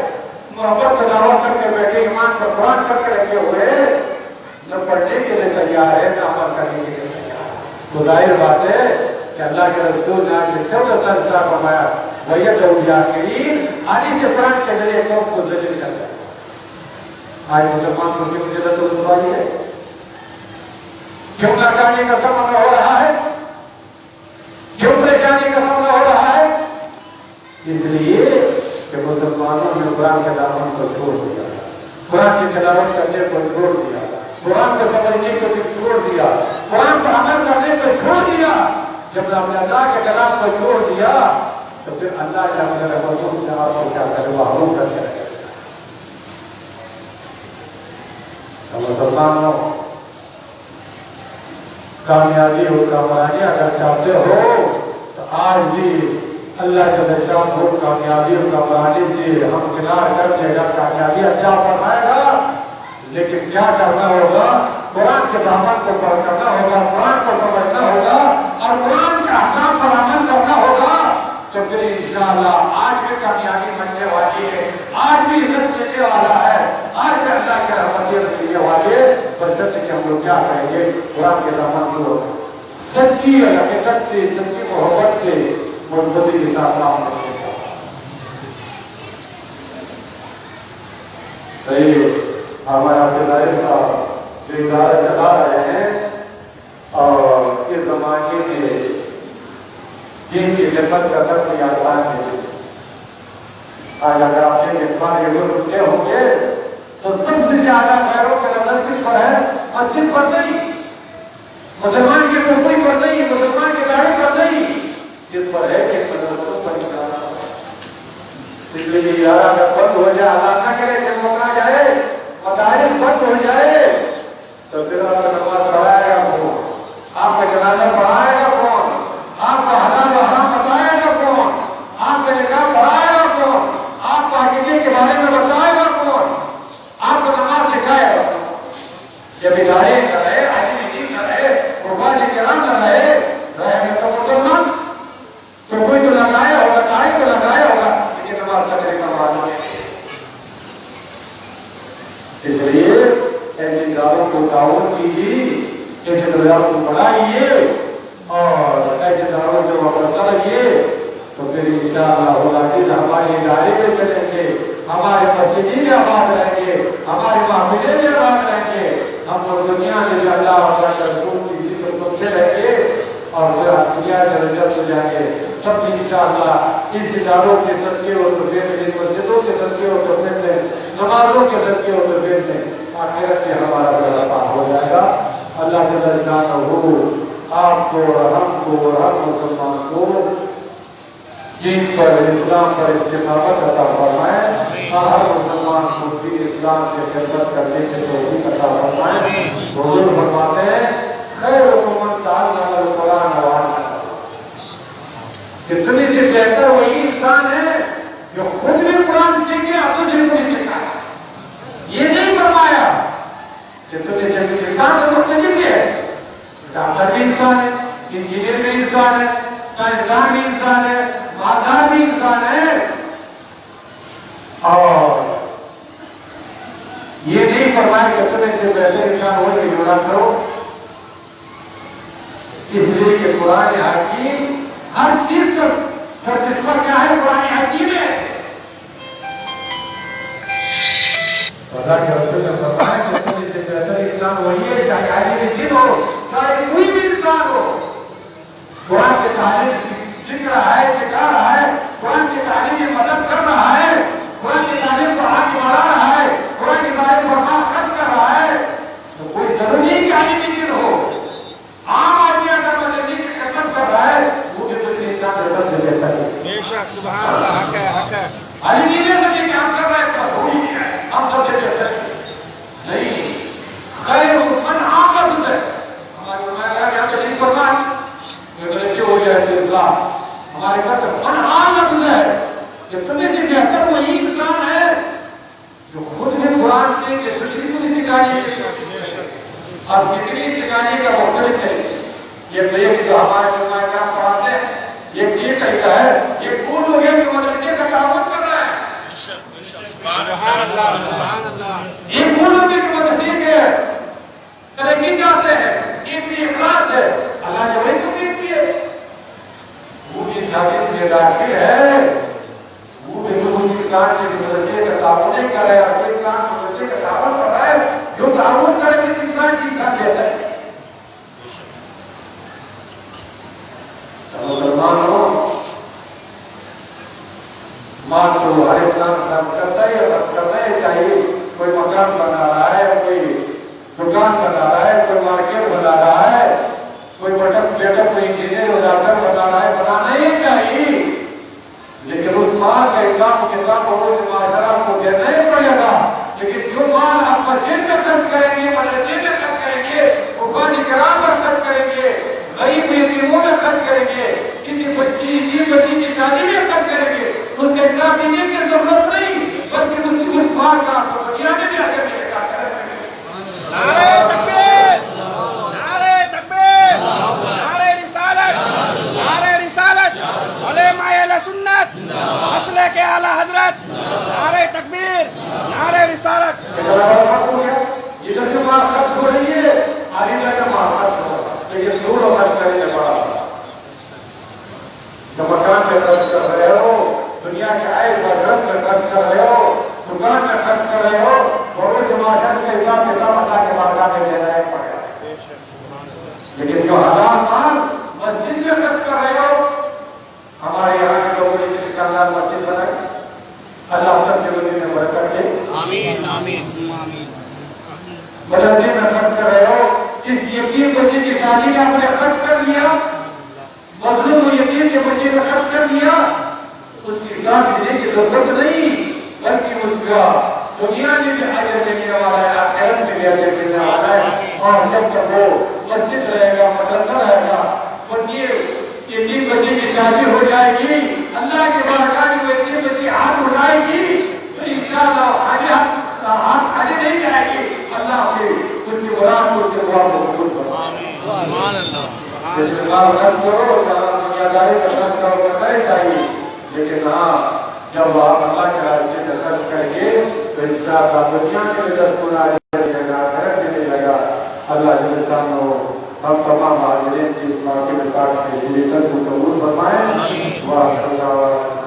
محبت کا دعویٰ کر کے بیٹھے ایمان پر قرآن کر کے رکھے ہوئے نہ پڑھنے کے لیے تیار ہے نہ عمل کرنے کے لیے تیار تو ظاہر بات ہے کہ اللہ کے رسول نے آج چودہ سال فرمایا ویت اولیاء کریم آنی سے قرآن کے ذریعے قوم کو ذلیل کرتا ہے آج مسلمان کو کیوں ذلت و رسوائی ہے کیوں ناکامی کا سامنا ہو رہا ہے کیوں پریشانی کا سامنا ہو رہا ہے اس لیے کہ مسلمانوں نے قرآن کے دامن کو چھوڑ دیا قرآن کی تلاوت کرنے کو چھوڑ دیا قرآن کو سمجھنے کو چھوڑ دیا قرآن پر عمل کرنے کو چھوڑ دیا جب ہم نے اللہ کے کلام کو چھوڑ دیا تو پھر اللہ نے اپنے رحمتوں سے آپ کو کیا کرے محروم کر کے رکھے مسلمانوں کامیابی ہو کامرانی اگر چاہتے ہو تو آج بھی اللہ کے نشان ہو کامیابی اور کامرانی سے ہم کنار کر دے گا کامیابی اچھا فرمائے گا لیکن کیا کرنا ہوگا قرآن کے دامن کو پر کرنا ہوگا قرآن کو سمجھنا ہوگا اور قرآن کے احکام پر عمل کرنا ہوگا تو پھر انشاءاللہ آج بھی کامیابی ملنے والی ہے آج بھی عزت ملنے والا ہے آج بھی اللہ کے رحمتیں ملنے والے بشرط کہ ہم لوگ کیا کہیں گے قرآن کے دامن کو سچی حقیقت سے سچی محبت سے مضبوطی کے ساتھ کام کرنے کا صحیح ہمارے عبداللہ صاحب جو ادارہ چلا رہے ہیں اور اس زمانے میں دین کی خدمت کا درد بھی آسان ہے آج اگر آپ نے اعتبار یہ لوگ رکھتے ہوں گے تو سب سے زیادہ غیروں کے نظر کس پر ہے مسجد پر نہیں مسلمان کے کوئی پر نہیں مسلمان کے دائرے پر نہیں کس پر ہے کہ مدرسوں پر اس لیے یہ ادارہ اگر بند ہو جائے اللہ نہ کرے کہ موقع جائے مدارس بند ہو جائے تو پھر آپ کا نماز پڑھائے گا کون آپ کا جنازہ پڑھائے گا کون آپ کا حلال و حرام بتائے گا کون آپ کا نکاح پڑھائے گا کون آپ کو عقیدے کے بارے میں بتائے گا کون آپ کو نماز سکھائے گا جب ادارے نہ رہے عالم دین نہ رہے قربان کرام نہ رہے گا تو مسلمان تو کوئی تو لگایا ہوگا تائی تو لگایا ہوگا لیکن نماز کا طریقہ معلوم ہے اس لیے ایسے اداروں کو تعاون کیجیے ایسے اداروں کو بڑھائیے اور ایسے اداروں سے وابستہ رکھیے تو پھر انشاءاللہ ہوگا کہ ہمارے ادارے میں چلیں گے ہمارے مسجدیں میں آباد رہیں گے ہمارے محفلیں میں آباد رہیں گے ہم لوگ دنیا میں اللہ اور رسول کی ذکر سنتے رہیں گے اور پھر دنیا میں رجب ہو جائیں گے سب انشاءاللہ اس اداروں کے صدقے اور تربیت میں مسجدوں کے صدقے اور تربیت میں نمازوں کے صدقے اور تربیت میں آخرت میں ہمارا راستہ ہو جائے گا اللہ کے درجات ہو آپ کو اور ہم کو اور ہر مسلمان کو دین پر اسلام پر استقامت عطا فرمائے ہر مسلمان کو دین اسلام کی خدمت کرنے کے توفیق عطا فرمائے حضور فرماتے ہیں خیر من تعلم القرآن وعلمہ کتنی سے بہتر وہی انسان ہے جو خود بھی قرآن سیکھے اور دوسرے کو بھی سکھائے یہ نہیں فرمایا کتنی سے انسان تو مختلف ہے ڈاکٹر بھی انسان ہے انجینئر بھی انسان ہے سائنسدان بھی انسان ہے مالدار بھی انسان ہے اور یہ نہیں فرمایا کہ تمہیں سے بہتر انسان ہو کہ جوڑا کرو اس لیے کہ قرآن حکیم ہر چیز کا سرچشمہ کیا ہے قرآن حکیم ہے اللہ کے رسول نے فرمایا کہ تمہیں سے بہتر انسان وہی ہے چاہے عالم دین ہو چاہے کوئی بھی انسان ہو قرآن کی تعلیم سیکھ رہا ہے سکھا رہا ہے قرآن کی تعلیم کی مدد کر رہا ہے قرآن کی تعلیم کو آگے بڑھا رہا ہے قرآن کی تعلیم پر مال خرچ کر رہا ہے تو کوئی ضروری ہے کہ عالم دین ہو عام آدمی اگر مدرسے کی خدمت کر رہا ہے بے شک سبحان اللہ حق ہے حق ہے علی نیلے سے کہ ہم کر رہے ہیں بس ہو ہی گیا ہے ہم سب سے بہتر نہیں خیر من عامد ہے ہماری علماء کہا کہ تشریف فرما یہ بلکہ ہو جائے تو اسلام ہمارے کہتے من عامد ہے کہ تمہیں سے بہتر وہی انسان ہے جو خود نے قرآن سے کہ سکری کو نہیں سکھائی اور سکری سکھانے کا مختلف ہے یہ طریقہ جو ہمارے علماء کرام پڑھاتے ہیں یہ طریقہ ہے یہ کون ہو گیا کہ مدرسے کا تعاون کر رہا ہے سبحان اللہ یہ کون ہو گیا کہ مدرسے کے ترقی چاہتے ہیں یہ بھی اخلاص ہے اللہ نے وہی کمپلیٹ کی ہے وہ بھی حدیث میں داخل ہے وہ بھی اس انسان سے مدرسے کا تعاون نہیں کر رہا ہے کوئی انسان مدرسے کا تعاون کر رہا ہے جو تعاون کرے اس انسان کی انسانیت ہے مسلمانوں ماں تو ہر انسان کام کرتا ہے چاہیے کوئی مکان بنا رہا ہے کوئی دکان بنا رہا ہے کوئی مارکیٹ بنا رہا ہے کوئی کوئی انجینئر ڈاکٹر بنا رہا ہے بنانا ہی چاہیے لیکن اس مال کا حساب کتاب اور معاشرہ کو دینا ہی پڑے گا لیکن جو مال آپ مسجد میں خرچ کریں گے مدرسے میں خرچ کریں گے قربانی کرام پر خرچ کریں گے غریب یتیموں میں خرچ کریں گے کسی بچی کی شادی میں خرچ کریں گے اس کے حساب دینے کی ضرورت نہیں بلکہ اس مال کا آپ کو دنیا میں بھی آ کر لے کر نعرہ تکبیر نعرہ تکبیر نعرہ رسالت علماء اہل سنت مسلک اعلی حضرت نعرہ تکبیر نعرہ رسالت ادھر جو مال خرچ ہو رہی ہے آگے جا کر مال خرچ ہو تو یہ ضرور خرچ کرنے پڑا جب مکان میں خرچ کر رہے ہو دنیا کے عائد بجرت میں خرچ کر رہے ہو دکان میں خرچ کر رہے ہو اور جو معاشرت کے حساب کتاب اللہ کے بارگاہ میں دینا ہے پڑے گا لیکن جو حلال مال مسجد میں خرچ کر رہے ہو ہمارے یہاں کے لوگوں نے جس کا اللہ مسجد بنائی اللہ سب کے وجہ میں برکت دے آمین آمین آمین مدرسے میں خرچ کر رہے ہو اس یتیم بچے کی شادی میں آپ نے خرچ کر لیا مظلوم و یتیم کے بچے میں خرچ کر لیا اس کی حساب دینے کی ضرورت نہیں بلکہ اس کا دنیا میں بھی اجر ملنے والا ہے آخرت میں بھی اجر ملنے والا ہے اور جب تک وہ مسجد رہے گا مدرسہ رہے گا اور یہ یتیم بچے کی شادی ہو جائے گی اللہ کے بارگاہ میں وہ یتیم بچی ہاتھ اٹھائے گی تو انشاءاللہ ہاتھ خالی نہیں جائے گی اللہ کے اس کی مراد کو اس کے دعا کو قبول فرمائے سبحان اللہ جس اللہ خرچ کرو جہاں دنیا داری کا خرچ کرو کرنا ہی چاہیے لیکن ہاں جب آپ اللہ کے راستے میں خرچ کریں گے تو انشاءاللہ دنیا کے لیے دستور آ جائے گا خیر کے لیے لگا اللہ جل شانہ ہم تمام حاضرین کی اس موقع میں پاک کے لیے قبول فرمائے واہ